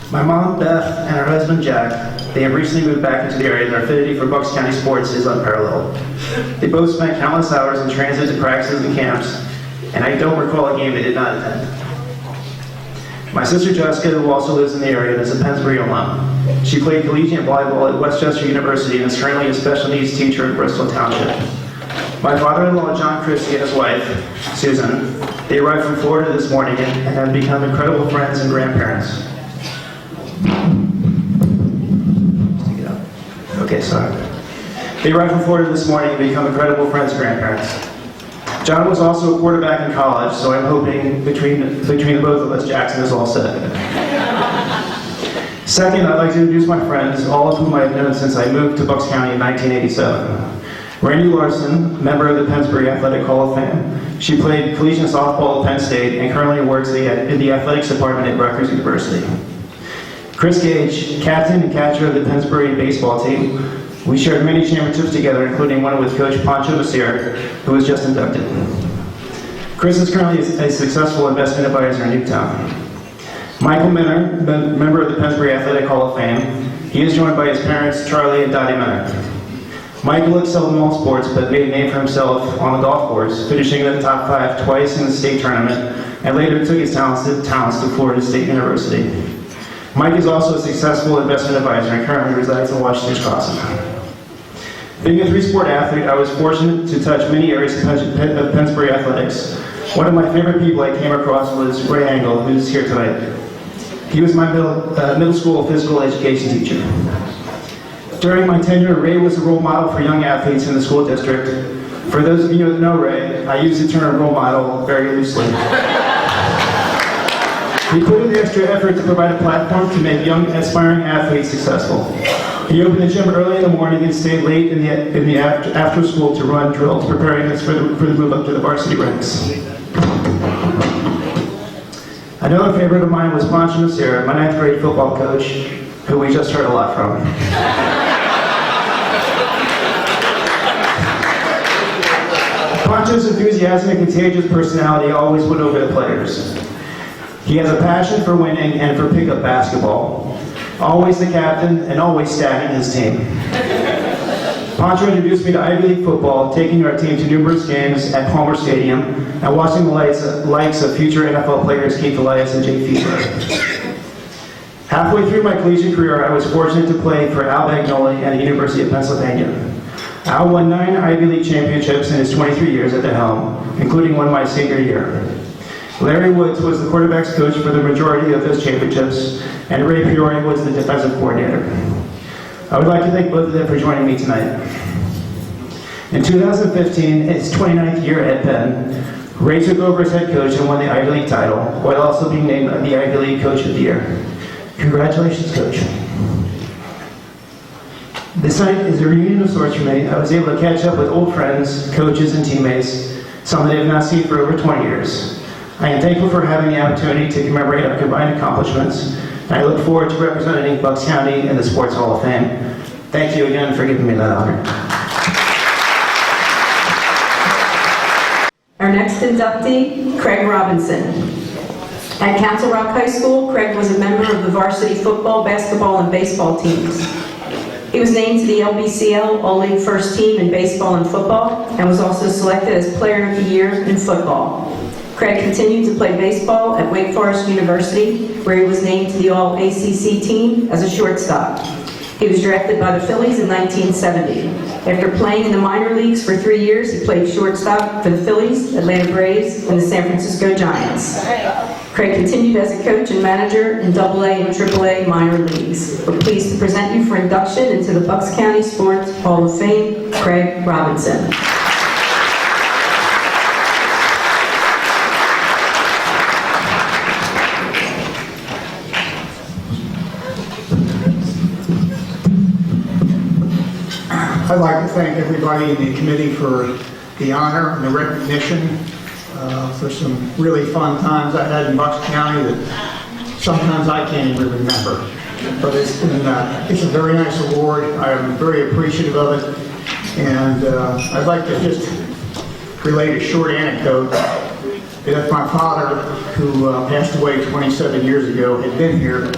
My mom, Beth, and her husband, Jack, they have recently moved back into the area and their affinity for Bucks County sports is unparalleled. They both spent countless hours in transit to practices and camps, and I don't recall a game they did not attend. My sister Jessica, who also lives in the area, is a Pennsbury alum. She played collegiate volleyball at Westchester University and is currently a special needs teacher in Bristol Township. My father-in-law, John Christie, and his wife, Susan, they arrived from Florida this morning and have become incredible friends and grandparents. Okay, sorry. They arrived from Florida this morning and become incredible friends and grandparents. John was also a quarterback in college, so I'm hoping between the both of us, Jackson is all set. Second, I'd like to introduce my friends, all of whom I have known since I moved to Bucks County in 1987. Randy Larson, member of the Pennsbury Athletic Hall of Fame. She played collegiate softball at Penn State and currently works in the athletics department at Rutgers University. Chris Gage, captain and catcher of the Pennsbury baseball team. We shared many championships together, including one with Coach Pancho Macier, who was just inducted. Chris is currently a successful investment advisor in Newtown. Michael Minner, member of the Pennsbury Athletic Hall of Fame. He is joined by his parents, Charlie and Dottie Minner. Michael excelled in all sports, but made a name for himself on the golf course, finishing in the top 5 twice in the state tournament, and later took his talents to Florida State University. Mike is also a successful investment advisor and currently resides in Washington's Crossing. Being a 3-sport athlete, I was fortunate to touch many areas of Pennsbury athletics. One of my favorite people I came across was Ray Engel, who's here tonight. He was my middle school physical education teacher. During my tenure, Ray was a role model for young athletes in the school district. For those of you that know Ray, I use the term role model very loosely. He put in the extra effort to provide a platform to make young, aspiring athletes successful. He opened the gym early in the morning and stayed late in the after school to run drills, preparing us for the move up to the varsity ranks. Another favorite of mine was Pancho Macier, my 9th grade football coach, who we just heard a lot from. Pancho's enthusiasm and contagious personality always won over the players. He has a passion for winning and for pickup basketball. Always the captain and always stacking his team. Pancho introduced me to Ivy League football, taking our team to numerous games at Palmer Stadium and watching the likes of future NFL players Keith Elias and Jake Fieber. Halfway through my collegiate career, I was fortunate to play for Al Bagnoli at the University of Pennsylvania. Al won 9 Ivy League championships in his 23 years at the helm, including one my senior year. Larry Woods was the quarterback's coach for the majority of those championships, and Ray Peoria was the defensive coordinator. I would like to thank both of them for joining me tonight. In 2015, its 29th year at Penn, Ray took over as head coach and won the Ivy League title, while also being named the Ivy League Coach of the Year. Congratulations, Coach. This night is a reunion of sorts for me. I was able to catch up with old friends, coaches, and teammates, some that I have not seen for over 20 years. I am thankful for having the opportunity to commemorate our combined accomplishments, and I look forward to representing Bucks County in the Sports Hall of Fame. Thank you again for giving me that honor. Our next inductee, Craig Robinson. At Council Rock High School, Craig was a member of the varsity football, basketball, and baseball teams. He was named to the LBCL All-League First Team in baseball and football, and was also selected as Player of the Year in football. Craig continued to play baseball at Wake Forest University, where he was named to the All-ACC team as a shortstop. He was drafted by the Phillies in 1970. After playing in the minor leagues for 3 years, he played shortstop for the Phillies, Atlanta Braves, and the San Francisco Giants. Craig continued as a coach and manager in AA and AAA minor leagues. We're pleased to present you for induction into the Bucks County Sports Hall of Fame, Craig Robinson. I'd like to thank everybody in the committee for the honor and the recognition for some really fun times I had in Bucks County that sometimes I can't even remember. But it's a very nice award. I'm very appreciative of it. And I'd like to just relate a short anecdote. If my father, who passed away 27 years ago, had been here,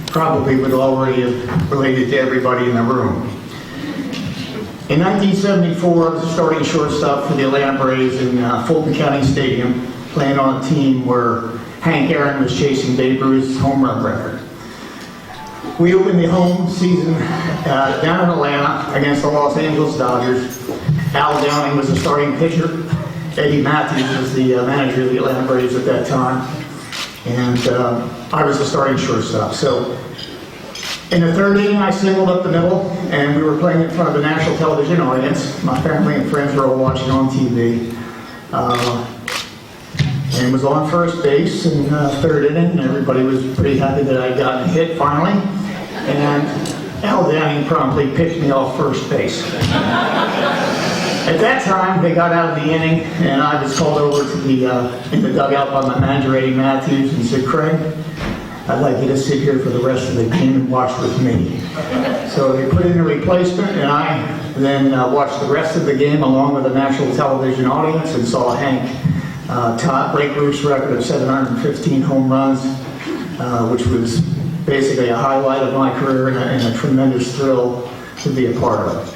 probably would already have related to everybody in the room. In 1974, I was a starting shortstop for the Atlanta Braves in Fulton County Stadium, playing on a team where Hank Aaron was chasing Babe Ruth's home run record. We opened the home season down in Atlanta against the Los Angeles Dodgers. Al Downing was the starting pitcher. Eddie Matthews was the manager of the Atlanta Braves at that time. And I was the starting shortstop. So in the third inning, I singled up the middle, and we were playing in front of a national television audience. My family and friends were all watching on TV. And was on first base in the third inning, and everybody was pretty happy that I'd gotten a hit finally. And Al Downing promptly picked me off first base. At that time, they got out of the inning, and I was called over to in the dugout by my manager, Eddie Matthews, and said, "Craig, I'd like you to sit here for the rest of the game and watch with me." So they put in a replacement, and I then watched the rest of the game along with a national television audience and saw Hank break Ruth's record of 715 home runs, which was basically a highlight of my career and a tremendous thrill to be a part of.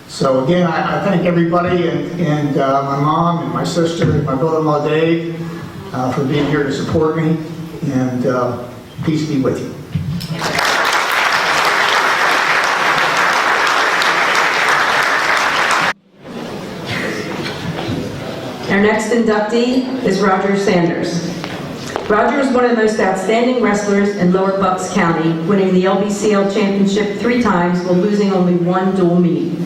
So again, I thank everybody and my mom and my sister and my brother-in-law Dave for being here to support me, and peace be with you. Our next inductee is Roger Sanders. Roger is one of the most outstanding wrestlers in Lower Bucks County, winning the LBCL championship 3 times while losing only 1 dual meet.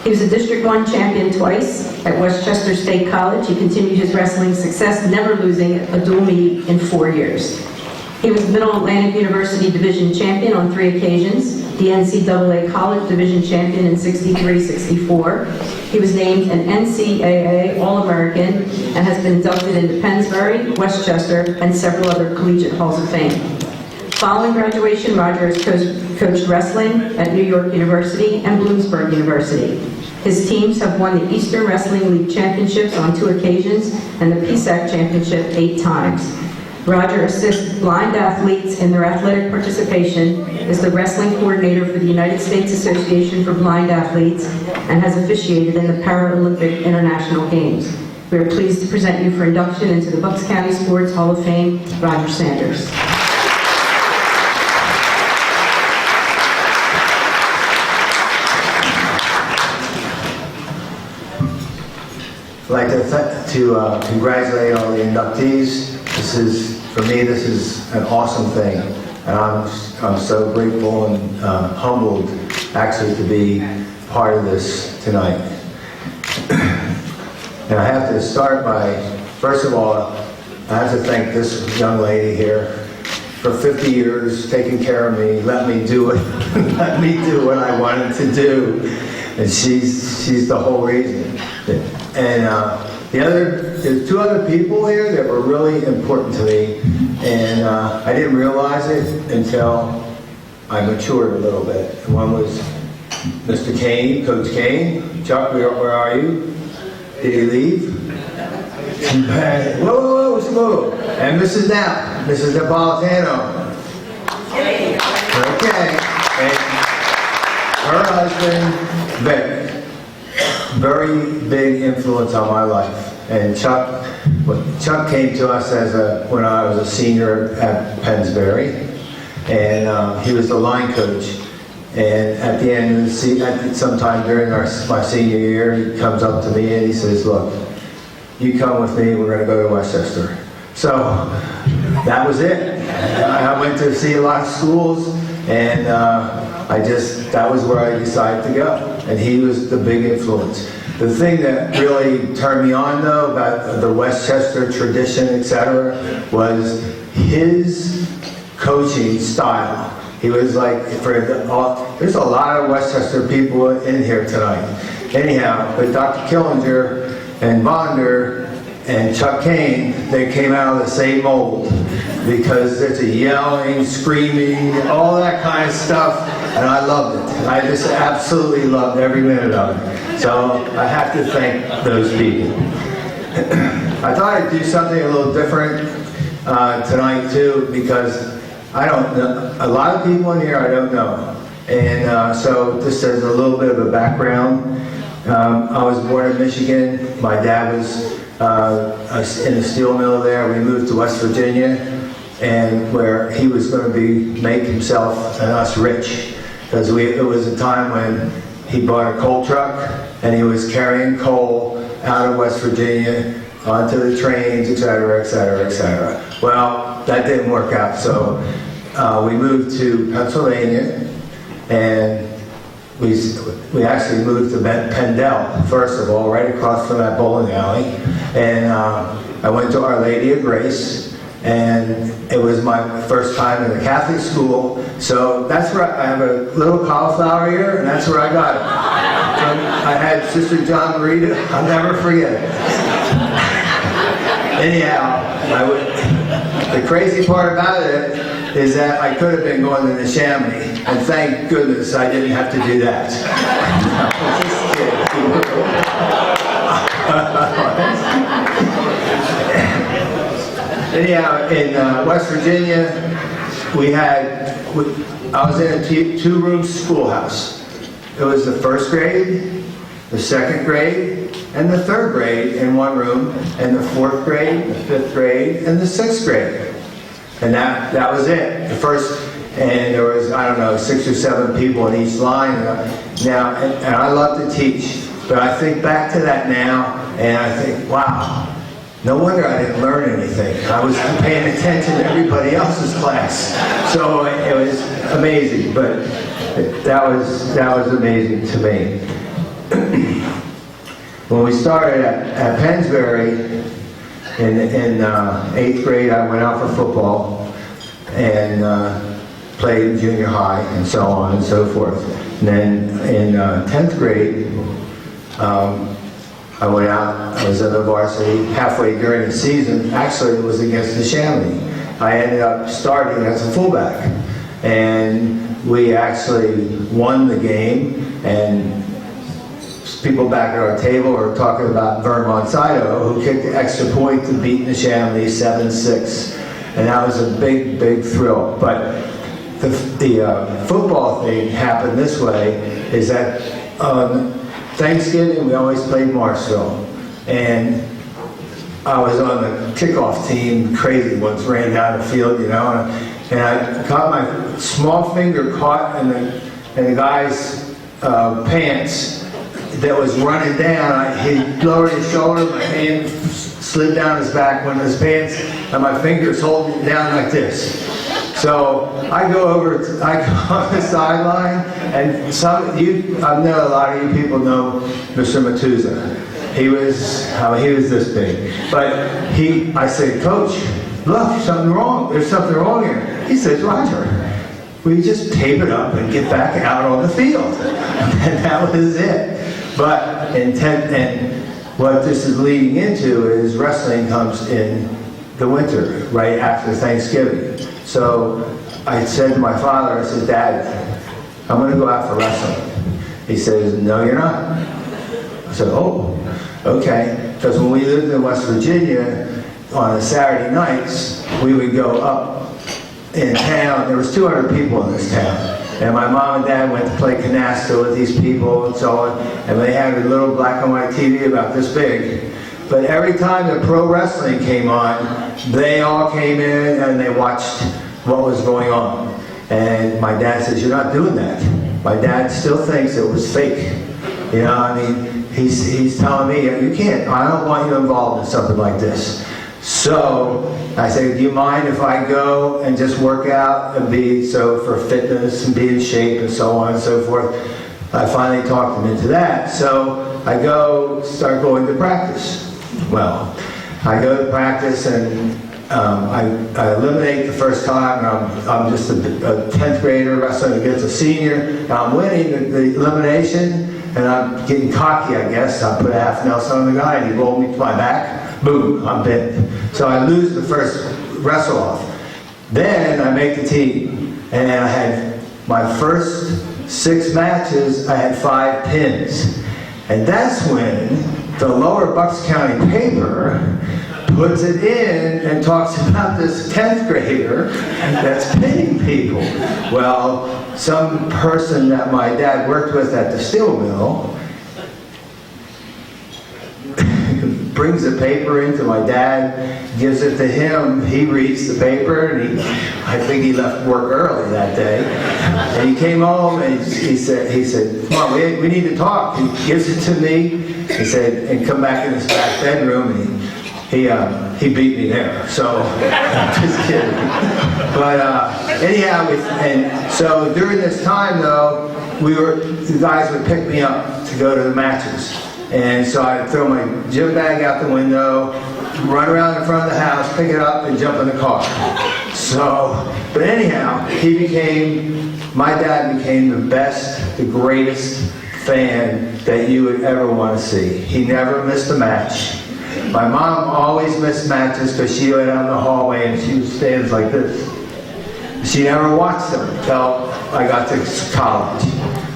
He was a District 1 champion twice at Westchester State College. He continued his wrestling success, never losing a dual meet in 4 years. He was Middle Atlantic University Division champion on 3 occasions, the NCAA College Division champion in '63-64. He was named an NCAA All-American and has been inducted into Pennsbury, Westchester, and several other collegiate halls of fame. Following graduation, Roger has coached wrestling at New York University and Bloomsburg University. His teams have won the Eastern Wrestling League Championships on 2 occasions and the PSAC Championship 8 times. Roger assists blind athletes in their athletic participation, is the wrestling coordinator for the United States Association for Blind Athletes, and has officiated in the Paralympic International Games. We are pleased to present you for induction into the Bucks County Sports Hall of Fame, Roger Sanders. I'd like to congratulate all the inductees. For me, this is an awesome thing, and I'm so grateful and humbled, actually, to be part of this tonight. And I have to start by, first of all, I have to thank this young lady here for 50 years taking care of me, let me do it, let me do what I wanted to do, and she's the whole reason. And there's 2 other people here that were really important to me, and I didn't realize it until I matured a little bit. One was Mr. Kane, Coach Kane. Chuck, where are you? Did he leave? Whoa, slow. And Mrs. Knapp. Mrs. Napolitano. Okay. And her husband, Vic, very big influence on my life. And Chuck came to us when I was a senior at Pennsbury, and he was the line coach. And at the end of the sometime during my senior year, he comes up to me and he says, "Look, you come with me. We're going to go to Westchester." So that was it. I went to see a lot of schools, and that was where I decided to go. And he was the big influence. The thing that really turned me on, though, about the Westchester tradition, etc., was his coaching style. He was like, there's a lot of Westchester people in here tonight. Anyhow, but Dr. Killinger and Bonder and Chuck Kane, they came out of the same mold, because there's a yelling, screaming, all that kind of stuff, and I loved it. I just absolutely loved every minute of it. So I have to thank those people. I thought I'd do something a little different tonight too, because I don't know, a lot of people in here I don't know. And so just as a little bit of a background, I was born in Michigan. My dad was in a steel mill there. We moved to West Virginia, and where he was going to make himself and us rich, because it was a time when he bought a coal truck and he was carrying coal out of West Virginia onto the trains, etc., etc., etc. Well, that didn't work out, so we moved to Pennsylvania, and we actually moved to Pendel, first of all, right across from that bowling alley. And I went to Our Lady of Grace, and it was my first time in a Catholic school. So that's where I have a little cauliflower ear, and that's where I got it. So I had Sister John Marita, I'll never forget it. Anyhow, the crazy part about it is that I could have been going to the Neshaminy, and thank goodness I didn't have to do that. Anyhow, in West Virginia, I was in a two-room schoolhouse. It was the first grade, the second grade, and the third grade in one room, and the fourth grade, the fifth grade, and the sixth grade. And that was it. And there was, I don't know, 6 or 7 people in each line. Now, and I love to teach, but I think back to that now, and I think, wow, no wonder I didn't learn anything. I was paying attention to everybody else's class. So it was amazing, but that was amazing to me. When we started at Pennsbury, in 8th grade, I went out for football and played in junior high and so on and so forth. And then in 10th grade, I went out, I was in the varsity halfway during the season. Actually, it was against Neshaminy. I ended up starting as a fullback. And we actually won the game, and people back at our table were talking about Vermont Sido, who kicked the extra point to beat Neshaminy 7-6. And that was a big, big thrill. But the football thing happened this way, is that Thanksgiving, we always played Marshall, and I was on the kickoff team, crazy ones ran down the field, you know, and I got my small finger caught in the guy's pants that was running down. He lowered his shoulder, my hand slid down his back, went in his pants, and my fingers holding it down like this. So I go on the sideline, and I know a lot of you people know Mr. Matuza. He was this big. But I said, "Coach, look, there's something wrong here." He says, "Roger, we just tape it up and get back out on the field." And that was it. But what this is leading into is wrestling comes in the winter, right after Thanksgiving. So I said to my father, I said, "Dad, I'm going to go out for wrestling." He says, "No, you're not." I said, "Oh, okay." Because when we lived in West Virginia, on Saturday nights, we would go up in town. There was 200 people in this town. And my mom and dad went to play canasta with these people and so on. And they had a little black and white TV about this big. But every time the pro wrestling came on, they all came in and they watched what was going on. And my dad says, "You're not doing that." My dad still thinks it was fake. You know, I mean, he's telling me, "You can't, I don't want you involved in something like this." So I say, "Do you mind if I go and just work out and for fitness and be in shape and so on and so forth?" I finally talked him into that. So I start going to practice. Well, I go to practice and I eliminate the first time. I'm just a 10th grader wrestling against a senior. And I'm winning the elimination and I'm getting cocky, I guess. I put a half Nelson on the guy and he rolled me to my back. Boom, I'm bent. So I lose the first wrestle off. Then I make the team. And I had my first 6 matches, I had 5 pins. And that's when the Lower Bucks County paper puts it in and talks about this 10th grader that's pinning people. Well, some person that my dad worked with at the steel mill brings the paper into my dad, gives it to him, he reads the paper, and I think he left work early that day. And he came home and he said, "Come on, we need to talk." He gives it to me, he said, and come back in his back bedroom, and he beat me there. So, just kidding. But anyhow, and so during this time though, the guys would pick me up to go to the matches. And so I'd throw my gym bag out the window, run around in front of the house, pick it up, and jump in the car. So, but anyhow, my dad became the best, the greatest fan that you would ever want to see. He never missed a match. My mom always missed matches because she went out in the hallway and she stands like this. She never watched them until I got to college.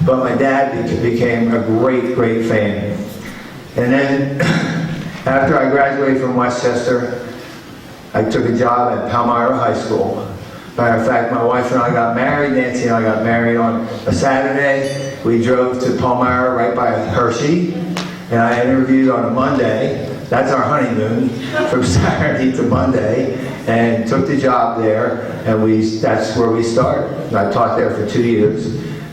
But my dad became a great, great fan. And then, after I graduated from Westchester, I took a job at Palmyra High School. Matter of fact, my wife and I got married. Nancy and I got married on a Saturday. We drove to Palmyra right by Hershey, and I interviewed on a Monday. That's our honeymoon, from Saturday to Monday, and took the job there, and that's where we started. And I taught there for 2 years,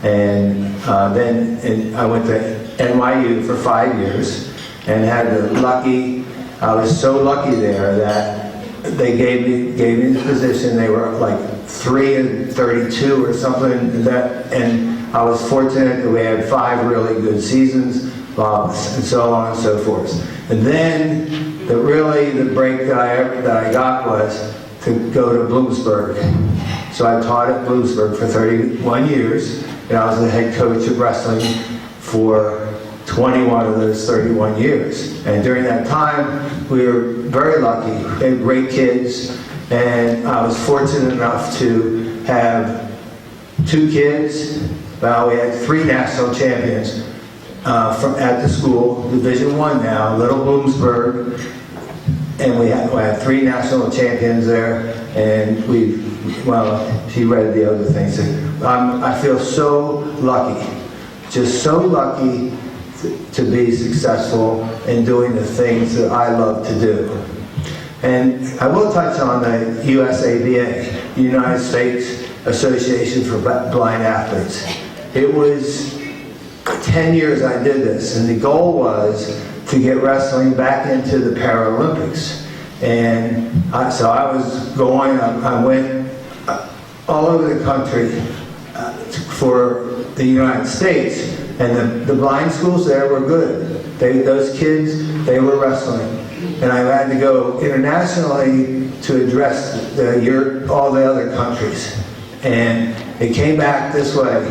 and then I went to NYU for 5 years, and I was so lucky there that they gave me the position. They were like 3 and 32 or something, and I was fortunate that we had 5 really good seasons, and so on and so forth. And then the break that I got was to go to Bloomsburg. So I taught at Bloomsburg for 31 years, and I was the head coach of wrestling for 21 of those 31 years. And during that time, we were very lucky. We had great kids, and I was fortunate enough to have 2 kids. Well, we had 3 national champions at the school, Division I now, Little Bloomsburg, and we had 3 national champions there, and she read the other things. I feel so lucky, just so lucky to be successful in doing the things that I love to do. And I will touch on the USABA, United States Association for Blind Athletes. It was 10 years I did this, and the goal was to get wrestling back into the Paralympics. And so I went all over the country for the United States. And the blind schools there were good. Those kids, they were wrestling. And I had to go internationally to address all the other countries. And it came back this way.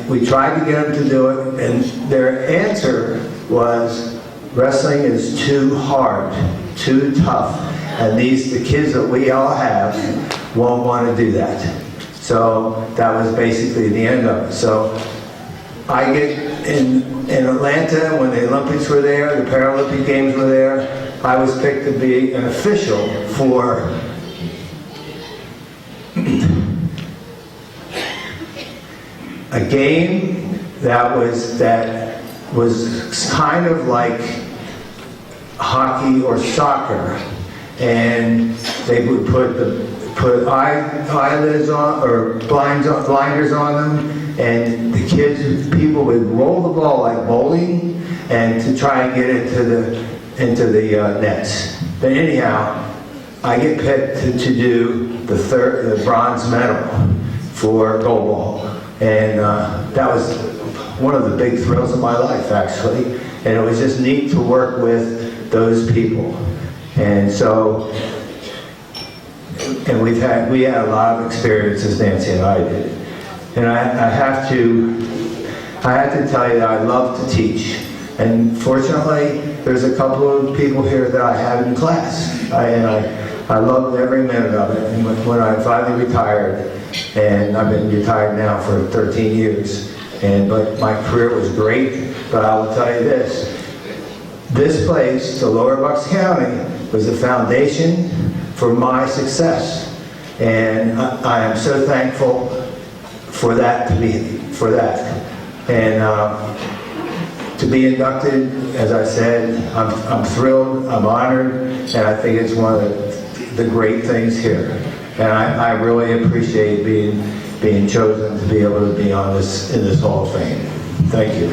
We tried to get them to do it, and their answer was, wrestling is too hard, too tough, and the kids that we all have won't want to do that. So that was basically the end of it. So I get in Atlanta, when the Olympics were there, the Paralympic Games were there, I was picked to be an official for a game that was kind of like hockey or soccer, and they would put eyelids on or blinders on them, and the people would roll the ball like bowling, and to try and get it into the nets. But anyhow, I get picked to do the bronze medal for goalball, and that was one of the big thrills of my life, actually. And it was just neat to work with those people. And so, and we had a lot of experiences, Nancy and I did. And I have to tell you that I love to teach. And fortunately, there's a couple of people here that I had in class. I loved every minute of it. And when I finally retired, and I've been retired now for 13 years, but my career was great. But I will tell you this place, the Lower Bucks County, was the foundation for my success. And I am so thankful for that, And to be inducted, as I said, I'm thrilled, I'm honored, and I think it's one of the great things here. And I really appreciate being chosen to be able to be in this Hall of Fame. Thank you.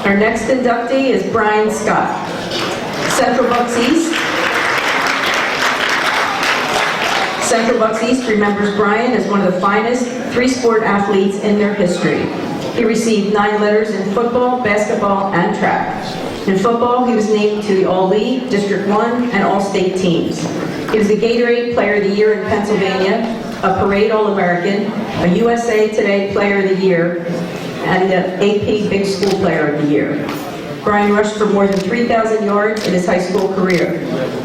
Our next inductee is Brian Scott, Central Bucks East. Central Bucks East remembers Brian as one of the finest three-sport athletes in their history. He received 9 letters in football, basketball, and track. In football, he was named to the All-League, District 1, and All-State teams. He was the Gatorade Player of the Year in Pennsylvania, a Parade All-American, a USA Today Player of the Year, and the AP Big School Player of the Year. Brian rushed for more than 3,000 yards in his high school career.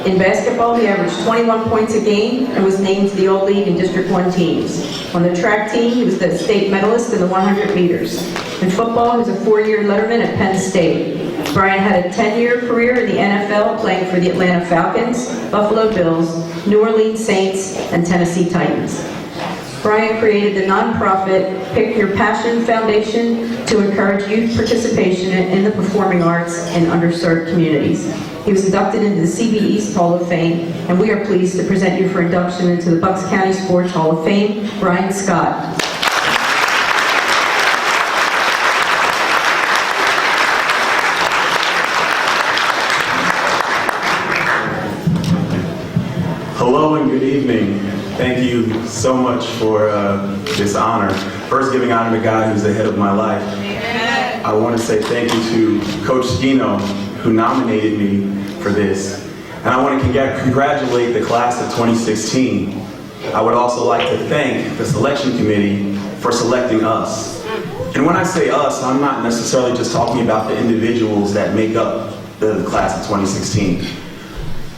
In basketball, he averaged 21 points a game and was named to the All-League and District 1 teams. On the track team, he was the state medalist in the 100 meters. In football, he was a 4-year letterman at Penn State. Brian had a 10-year career in the NFL, playing for the Atlanta Falcons, Buffalo Bills, New Orleans Saints, and Tennessee Titans. Brian created the nonprofit Pick Your Passion Foundation to encourage youth participation in the performing arts in underserved communities. He was inducted into the CB East Hall of Fame, and we are pleased to present you for induction into the Bucks County Sports Hall of Fame, Brian Scott. Hello and good evening. Thank you so much for this honor. First, giving honor to God, who's the head of my life. I want to say thank you to Coach Skino, who nominated me for this. And I want to congratulate the class of 2016. I would also like to thank the selection committee for selecting us. And when I say us, I'm not necessarily just talking about the individuals that make up the class of 2016.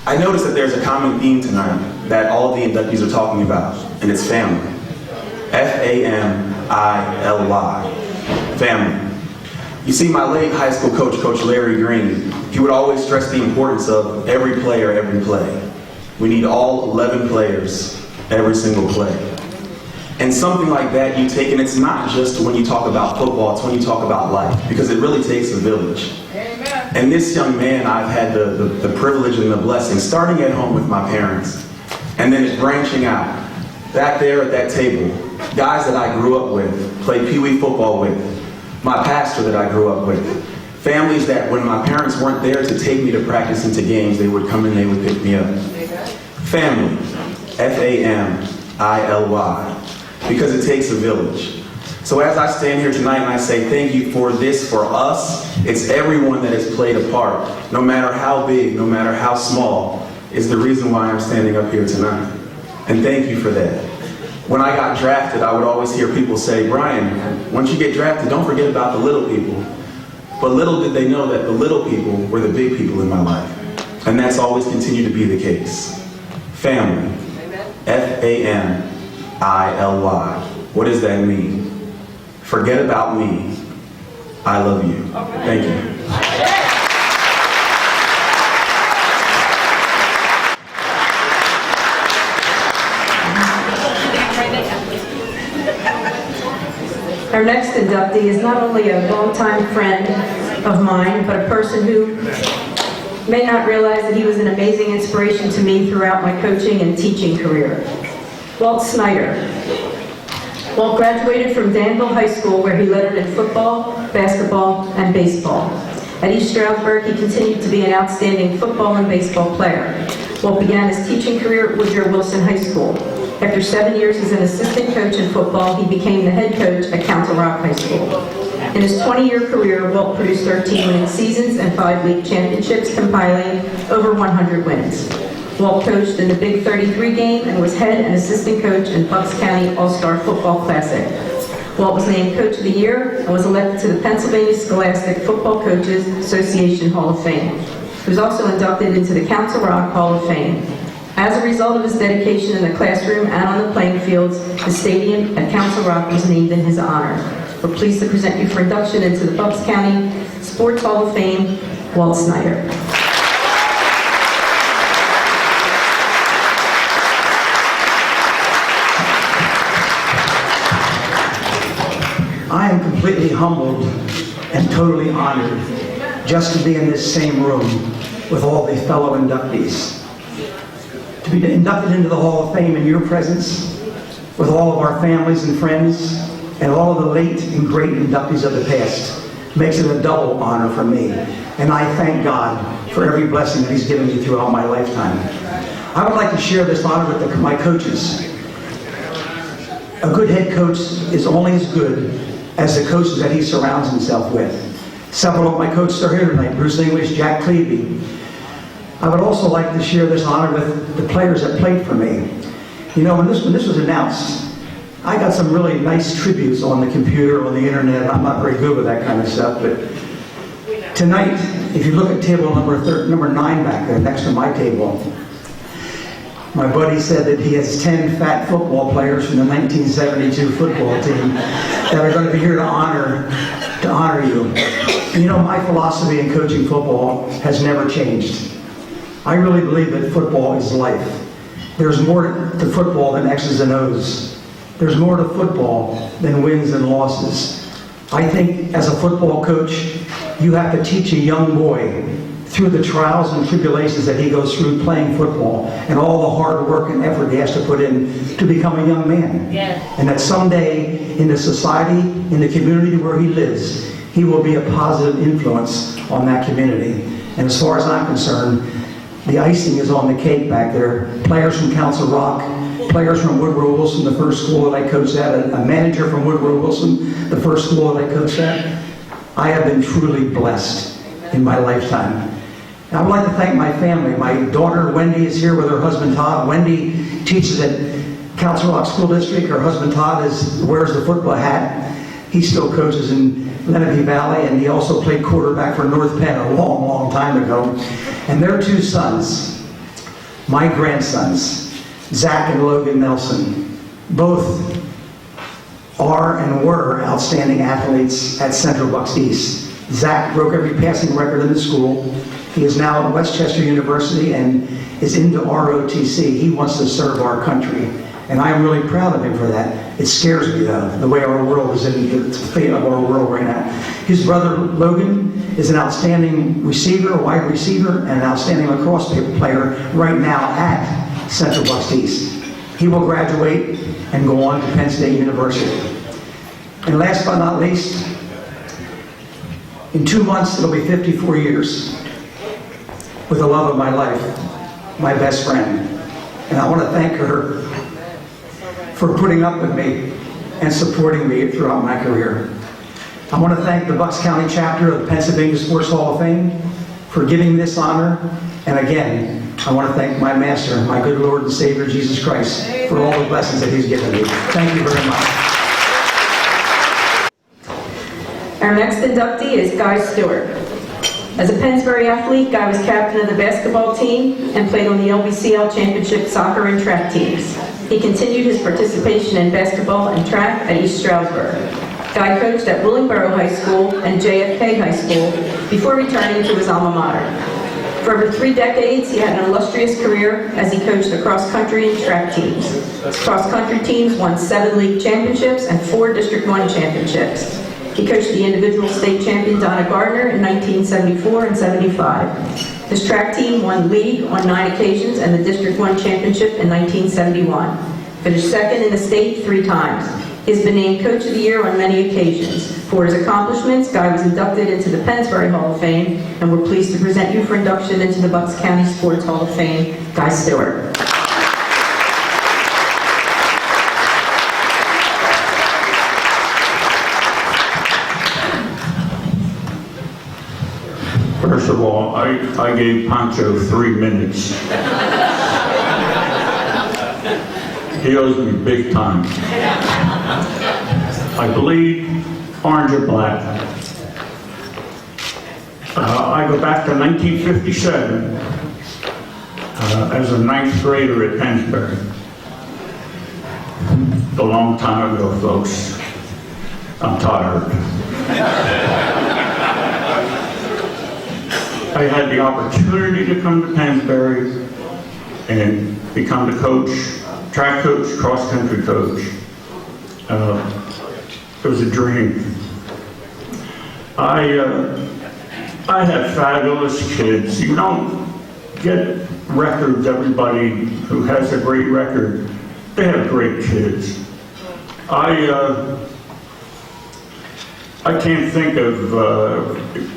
I noticed that there's a common theme tonight that all of the inductees are talking about, and it's family. F-A-M-I-L-Y. Family. You see, my late high school coach, Coach Larry Green, he would always stress the importance of every player, every play. We need all 11 players, every single play. And something like that you take, and it's not just when you talk about football, it's when you talk about life, because it really takes a village. And this young man, I've had the privilege and the blessing, starting at home with my parents, and then it's branching out. Back there at that table, guys that I grew up with, played Pee Wee football with, my pastor that I grew up with, families that when my parents weren't there to take me to practice and to games, they would come and they would pick me up. Family, F-A-M-I-L-Y, because it takes a village. So as I stand here tonight and I say thank you for this, for us, it's everyone that has played a part, no matter how big, no matter how small, is the reason why I'm standing up here tonight. And thank you for that. When I got drafted, I would always hear people say, Brian, once you get drafted, don't forget about the little people. But little did they know that the little people were the big people in my life. And that's always continued to be the case. Family, F-A-M-I-L-Y. What does that mean? Forget about me. I love you. Thank you. Our next inductee is not only a longtime friend of mine, but a person who may not realize that he was an amazing inspiration to me throughout my coaching and teaching career. Walt Snyder. Walt graduated from Danville High School, where he lettered in football, basketball, and baseball. At East Stroudsburg, he continued to be an outstanding football and baseball player. Walt began his teaching career at Woodrow Wilson High School. After 7 years as an assistant coach in football, he became the head coach at Council Rock High School. In his 20-year career, Walt produced 13 winning seasons and 5 league championships, compiling over 100 wins. Walt coached in the Big 33 game and was head and assistant coach in Bucks County All-Star Football Classic. Walt was named Coach of the Year and was elected to the Pennsylvania Scholastic Football Coaches Association Hall of Fame. He was also inducted into the Council Rock Hall of Fame. As a result of his dedication in the classroom and on the playing fields, the stadium at Council Rock was named in his honor. We're pleased to present you for induction into the Bucks County Sports Hall of Fame, Walt Snyder. I am completely humbled and totally honored just to be in this same room with all the fellow inductees. To be inducted into the Hall of Fame in your presence, with all of our families and friends, and all of the late and great inductees of the past, makes it a double honor for me. And I thank God for every blessing that He's given me throughout my lifetime. I would like to share this honor with my coaches. A good head coach is only as good as the coaches that he surrounds himself with. Several of my coaches are here tonight: Bruce English, Jack Clevey. I would also like to share this honor with the players that played for me. You know, when this was announced, I got some really nice tributes on the computer, on the internet. I'm not very good with that kind of stuff, but tonight, if you look at table number 9 back there next to my table, my buddy said that he has 10 fat football players from the 1972 football team that are going to be here to honor you. And you know, my philosophy in coaching football has never changed. I really believe that football is life. There's more to football than X's and O's. There's more to football than wins and losses. I think as a football coach, you have to teach a young boy through the trials and tribulations that he goes through playing football and all the hard work and effort he has to put in to become a young man. Yes. And that someday in the society, in the community where he lives, he will be a positive influence on that community. And as far as I'm concerned, the icing is on the cake back there. Players from Council Rock, players from Woodrow Wilson, the first school that I coached at, a manager from Woodrow Wilson, the first school that I coached at. I have been truly blessed in my lifetime. I would like to thank my family. My daughter Wendy is here with her husband Todd. Wendy teaches at Council Rock School District. Her husband Todd wears the football hat. He still coaches in Lenape Valley, and he also played quarterback for North Penn a long, long time ago. And their 2 sons, my grandsons, Zach and Logan Nelson, both are and were outstanding athletes at Central Bucks East. Zach broke every passing record in the school. He is now at Westchester University and is into ROTC. He wants to serve our country, and I am really proud of him for that. It scares me, though, the way our world is in the fate of our world right now. His brother Logan is an outstanding receiver, wide receiver, and an outstanding lacrosse player right now at Central Bucks East. He will graduate and go on to Penn State University. And last but not least, in 2 months it'll be 54 years with the love of my life, my best friend. And I want to thank her for putting up with me and supporting me throughout my career. I want to thank the Bucks County chapter of the Pennsylvania Sports Hall of Fame for giving me this honor. And again, I want to thank my master, my good Lord and Savior, Jesus Christ, for all the blessings that He's given me. Thank you very much. Our next inductee is Guy Stewart. As a Pennsbury athlete, Guy was captain of the basketball team and played on the LBCL championship soccer and track teams. He continued his participation in basketball and track at East Stroudsburg. Guy coached at Willingboro High School and JFK High School before returning to his alma mater. For over 3 decades, he had an illustrious career as he coached the cross-country and track teams. His cross-country teams won 7 league championships and 4 District 1 championships. He coached the individual state champion Donna Gardner in 1974 and 75. His track team won league on 9 occasions and the District 1 championship in 1971. Finished second in the state 3 times. He has been named Coach of the Year on many occasions. For his accomplishments, Guy was inducted into the Pennsbury Hall of Fame, and we're pleased to present you for induction into the Bucks County Sports Hall of Fame, Guy Stewart. First of all, I gave Pancho 3 minutes. He owes me big time. I believe orange or black. I go back to 1957 as a 9th grader at Pennsbury. A long time ago, folks. I'm tired. I had the opportunity to come to Pennsbury and become the coach, track coach, cross-country coach. It was a dream. I had fabulous kids. You don't get records, everybody who has a great record, they have great kids. I can't think of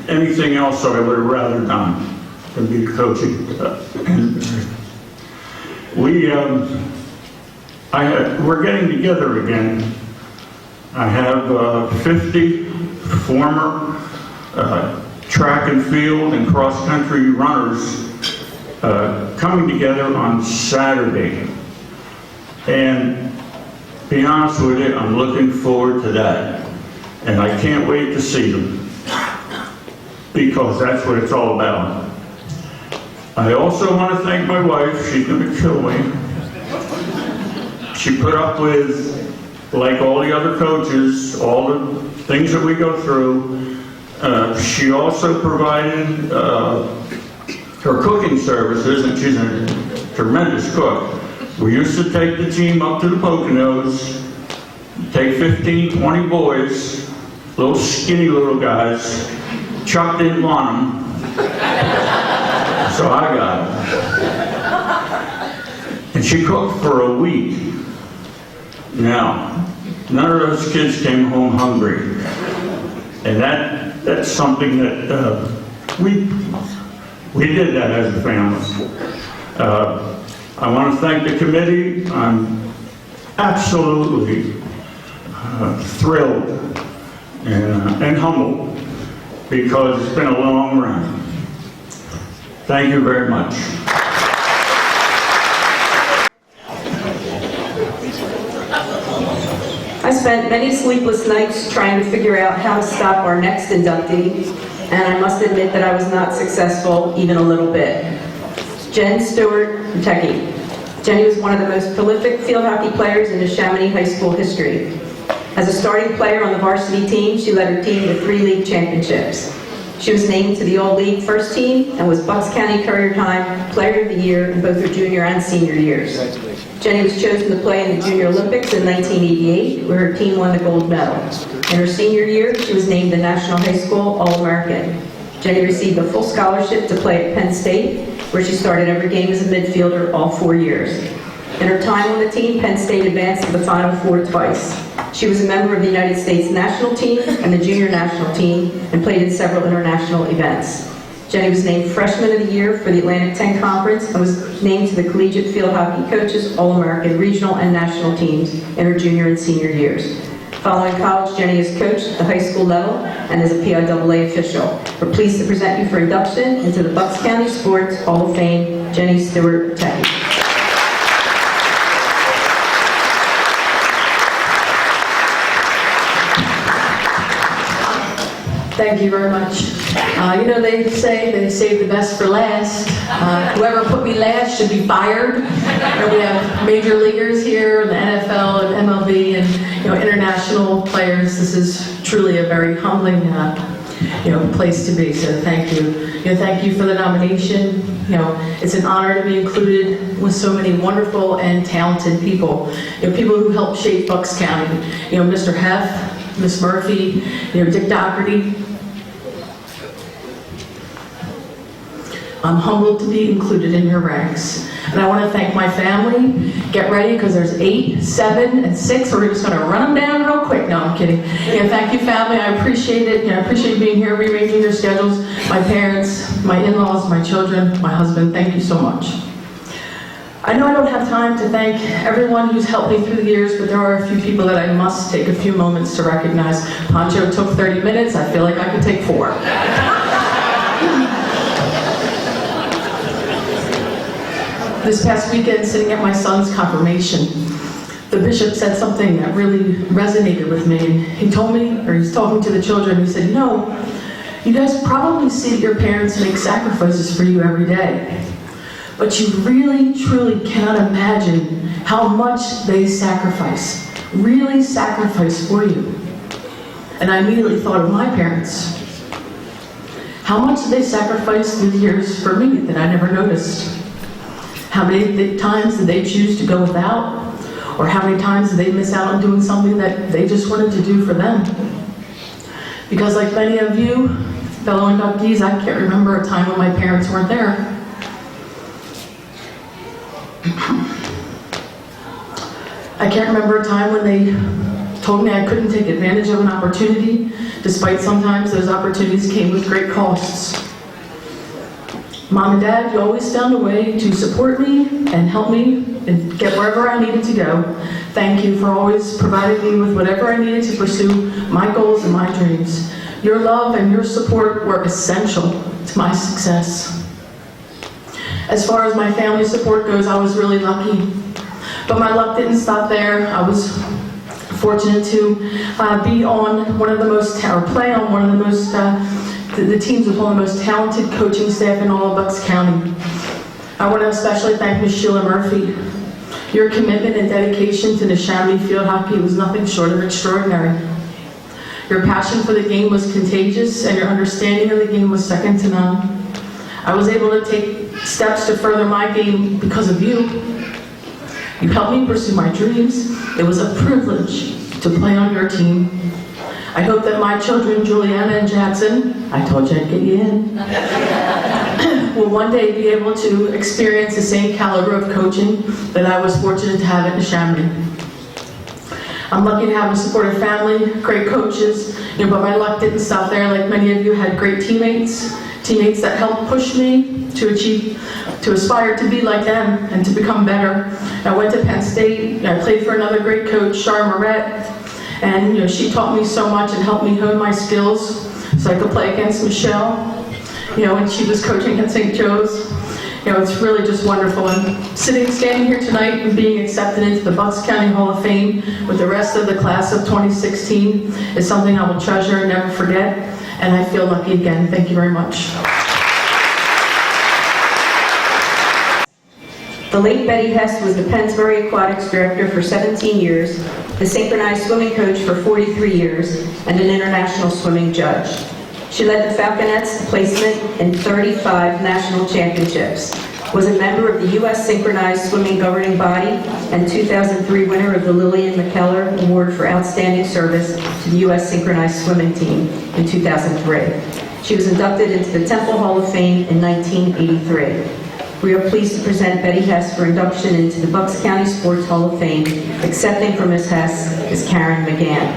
anything else that I would have rather done than be coaching. We're getting together again. I have 50 former track and field and cross-country runners coming together on Saturday. And to be honest with you, I'm looking forward to that. And I can't wait to see them, because that's what it's all about. I also want to thank my wife. She's going to kill me. She put up with, like all the other coaches, all the things that we go through. She also provided her cooking services, and she's a tremendous cook. We used to take the team up to the Poconos, take 15, 20 boys, little skinny little guys. Chuck didn't want them, so I got them. And she cooked for a week. Now, none of those kids came home hungry. And that's something that we did that as a family. I want to thank the committee. I'm absolutely thrilled and humbled, because it's been a long run. Thank you very much. I spent many sleepless nights trying to figure out how to stop our next inductee, and I must admit that I was not successful even a little bit. Jen Stewart Muteki. Jenny was one of the most prolific field hockey players in the Chamonix High School history. As a starting player on the varsity team, she led her team to 3 league championships. She was named to the All-League First Team and was Bucks County Courier Time Player of the Year in both her junior and senior years. Jenny was chosen to play in the Junior Olympics in 1988, where her team won the gold medal. In her senior year, she was named the National High School All-American. Jenny received a full scholarship to play at Penn State, where she started every game as a midfielder all 4 years. In her time on the team, Penn State advanced to the Final Four twice. She was a member of the United States national team and the junior national team, and played in several international events. Jenny was named Freshman of the Year for the Atlantic 10 Conference and was named to the Collegiate Field Hockey Coaches All-American regional and national teams in her junior and senior years. Following college, Jenny has coached at the high school level and is a PIAA official. We're pleased to present you for induction into the Bucks County Sports Hall of Fame, Jenny Stewart Muteki. Thank you very much. You know, they say they save the best for last. Whoever put me last should be fired. And we have major leaguers here, the NFL and MLB, and international players. This is truly a very humbling place to be. So thank you. Thank you for the nomination. It's an honor to be included with so many wonderful and talented people. People who helped shape Bucks County. Mr. Heff, Miss Murphy, Dick Doherty. I'm humbled to be included in your ranks. And I want to thank my family. Get ready, because there's 8, 7, and 6. We're just going to run them down real quick. No, I'm kidding. Thank you, family. I appreciate it. I appreciate being here, rearranging your schedules. My parents, my in-laws, my children, my husband, thank you so much. I know I don't have time to thank everyone who's helped me through the years, but there are a few people that I must take a few moments to recognize. Pancho took 30 minutes. I feel like I could take 4. This past weekend, sitting at my son's confirmation, the bishop said something that really resonated with me. And he told me, or he's talking to the children, he said, you guys probably see your parents make sacrifices for you every day, but you really, truly cannot imagine how much they really sacrifice for you. And I immediately thought of my parents. How much did they sacrifice through the years for me that I never noticed? How many times did they choose to go without? Or how many times did they miss out on doing something that they just wanted to do for them? Because like many of you, fellow inductees, I can't remember a time when my parents weren't there. I can't remember a time when they told me I couldn't take advantage of an opportunity, despite sometimes those opportunities came with great costs. Mom and Dad, you always found a way to support me and help me and get wherever I needed to go. Thank you for always providing me with whatever I needed to pursue my goals and my dreams. Your love and your support were essential to my success. As far as my family support goes, I was really lucky. But my luck didn't stop there. I was fortunate to be on one of the most, or play on one of the most, the teams with one of the most talented coaching staff in all of Bucks County. I want to especially thank Ms. Sheila Murphy. Your commitment and dedication to Neshaminy field hockey was nothing short of extraordinary. Your passion for the game was contagious, and your understanding of the game was second to none. I was able to take steps to further my game because of you. You helped me pursue my dreams. It was a privilege to play on your team. I hope that my children, Juliana and Jackson, I told you I'd get you in, will one day be able to experience the same caliber of coaching that I was fortunate to have at Neshaminy. I'm lucky to have a supportive family, great coaches, but my luck didn't stop there. Like many of you, had great teammates that helped push me to aspire to be like them and to become better. I went to Penn State. I played for another great coach, Shar Moret. And she taught me so much and helped me hone my skills so I could play against Michelle, when she was coaching at St. Joe's. It's really just wonderful. And standing here tonight and being accepted into the Bucks County Hall of Fame with the rest of the class of 2016 is something I will treasure and never forget. And I feel lucky again. Thank you very much. The late Betty Hess was the Pennsbury Aquatics Director for 17 years, the synchronized swimming coach for 43 years, and an international swimming judge. She led the Falconettes to placement in 35 national championships, was a member of the U.S. Synchronized Swimming Governing Body, and 2003 winner of the Lillian McKellar Award for Outstanding Service to the U.S. Synchronized Swimming Team in 2003. She was inducted into the Temple Hall of Fame in 1983. We are pleased to present Betty Hess for induction into the Bucks County Sports Hall of Fame. Accepting from Ms. Hess is Karen McGann.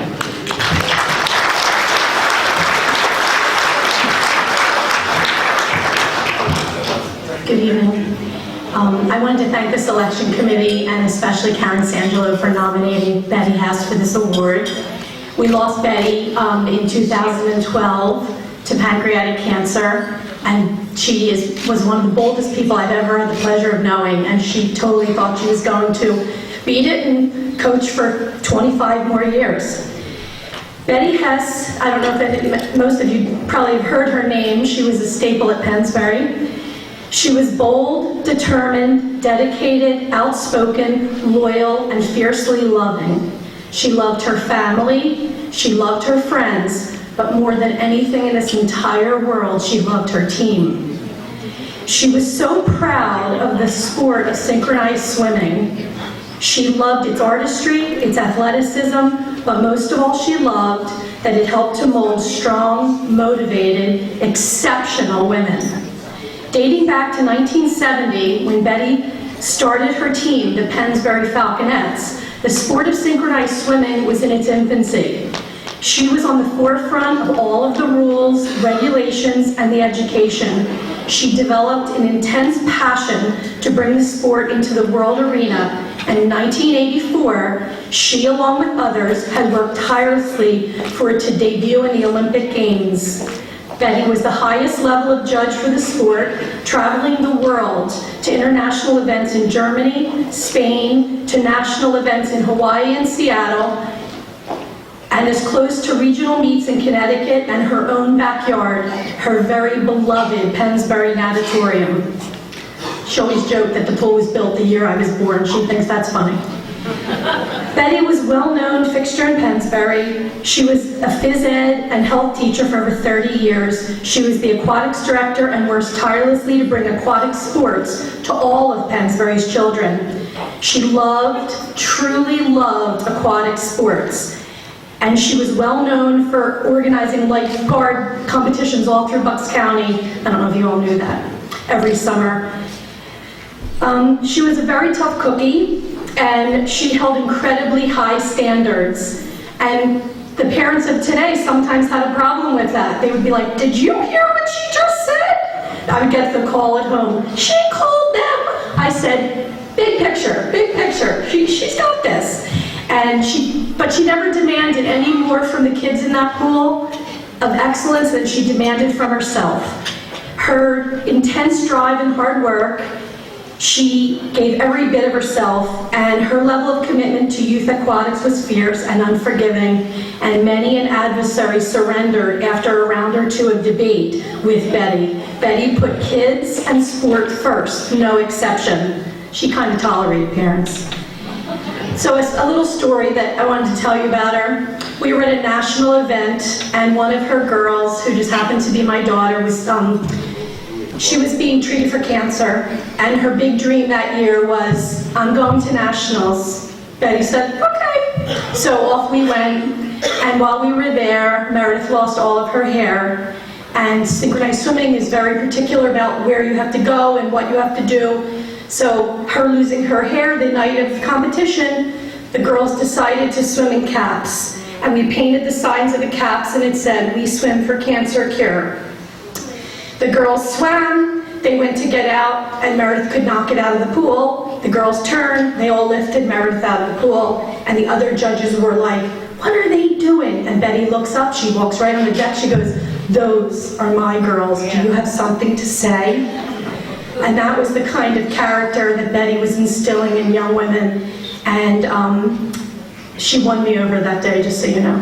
Good evening. I wanted to thank the selection committee and especially Karen Sangelo for nominating Betty Hess for this award. We lost Betty in 2012 to pancreatic cancer, and she was one of the boldest people I've ever had the pleasure of knowing, and she totally thought she was going to beat it and coach for 25 more years. Betty Hess, I don't know if most of you probably have heard her name. She was a staple at Pennsbury. She was bold, determined, dedicated, outspoken, loyal, and fiercely loving. She loved her family, she loved her friends, but more than anything in this entire world, she loved her team. She was so proud of the sport of synchronized swimming. She loved its artistry, its athleticism, but most of all she loved that it helped to mold strong, motivated, exceptional women. Dating back to 1970, when Betty started her team, the Pennsbury Falconettes, the sport of synchronized swimming was in its infancy. She was on the forefront of all of the rules, regulations, and the education. She developed an intense passion to bring the sport into the world arena, and in 1984, she, along with others, had worked tirelessly for it to debut in the Olympic Games. Betty was the highest level of judge for the sport, traveling the world to international events in Germany, Spain, to national events in Hawaii and Seattle, and as close to regional meets in Connecticut and her own backyard, her very beloved Pennsbury Natatorium. She always joked that the pool was built the year I was born. She thinks that's funny. Betty was a well-known fixture in Pennsbury. She was a phys ed and health teacher for over 30 years. She was the aquatics director and worked tirelessly to bring aquatic sports to all of Pennsbury's children. She loved, truly loved aquatic sports. And she was well known for organizing lifeguard competitions all through Bucks County. I don't know if you all knew that, every summer. She was a very tough cookie, and she held incredibly high standards. And the parents of today sometimes had a problem with that. They would be like, "Did you hear what she just said?" I would get the call at home. "She called them." I said, "Big picture, big picture. She's got this." But she never demanded any more from the kids in that pool of excellence than she demanded from herself. Her intense drive and hard work, she gave every bit of herself, and her level of commitment to youth aquatics was fierce and unforgiving, and many an adversary surrendered after a round or two of debate with Betty. Betty put kids and sport first, no exception. She kind of tolerated parents. So it's a little story that I wanted to tell you about her. We were at a national event, and one of her girls, who just happened to be my daughter, she was being treated for cancer, and her big dream that year was, "I'm going to nationals." Betty said, "Okay." So off we went, and while we were there, Meredith lost all of her hair, and synchronized swimming is very particular about where you have to go and what you have to do. So her losing her hair the night of the competition, the girls decided to swim in caps, and we painted the signs of the caps, and it said, "We swim for cancer cure." The girls swam, they went to get out, and Meredith could not get out of the pool. The girls turned, they all lifted Meredith out of the pool, and the other judges were like, "What are they doing?" And Betty looks up, she walks right on the deck, she goes, "Those are my girls, do you have something to say?" And that was the kind of character that Betty was instilling in young women, and she won me over that day, just so you know.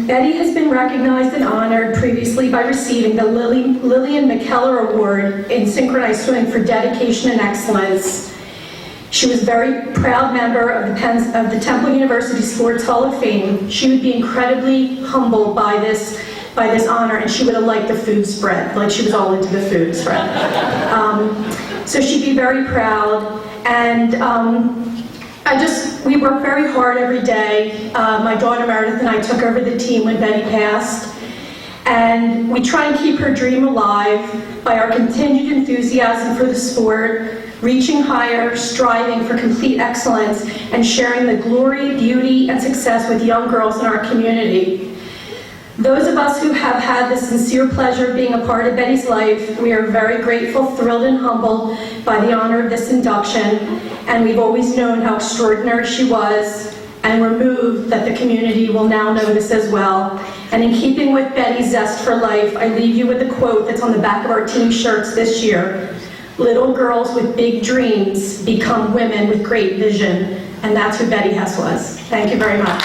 Betty has been recognized and honored previously by receiving the Lillian McKellar Award in synchronized swimming for dedication and excellence. She was a very proud member of the Temple University Sports Hall of Fame. She would be incredibly humbled by this honor, and she would have liked the food spread, like she was all into the food spread. So she'd be very proud, and we work very hard every day. My daughter Meredith and I took over the team when Betty passed, and we try and keep her dream alive by our continued enthusiasm for the sport, reaching higher, striving for complete excellence, and sharing the glory, beauty, and success with young girls in our community. Those of us who have had the sincere pleasure of being a part of Betty's life, we are very grateful, thrilled, and humbled by the honor of this induction, and we've always known how extraordinary she was, and we're moved that the community will now know this as well. And in keeping with Betty's zest for life, I leave you with a quote that's on the back of our team shirts this year: "Little girls with big dreams become women with great vision," and that's who Betty Hess was. Thank you very much.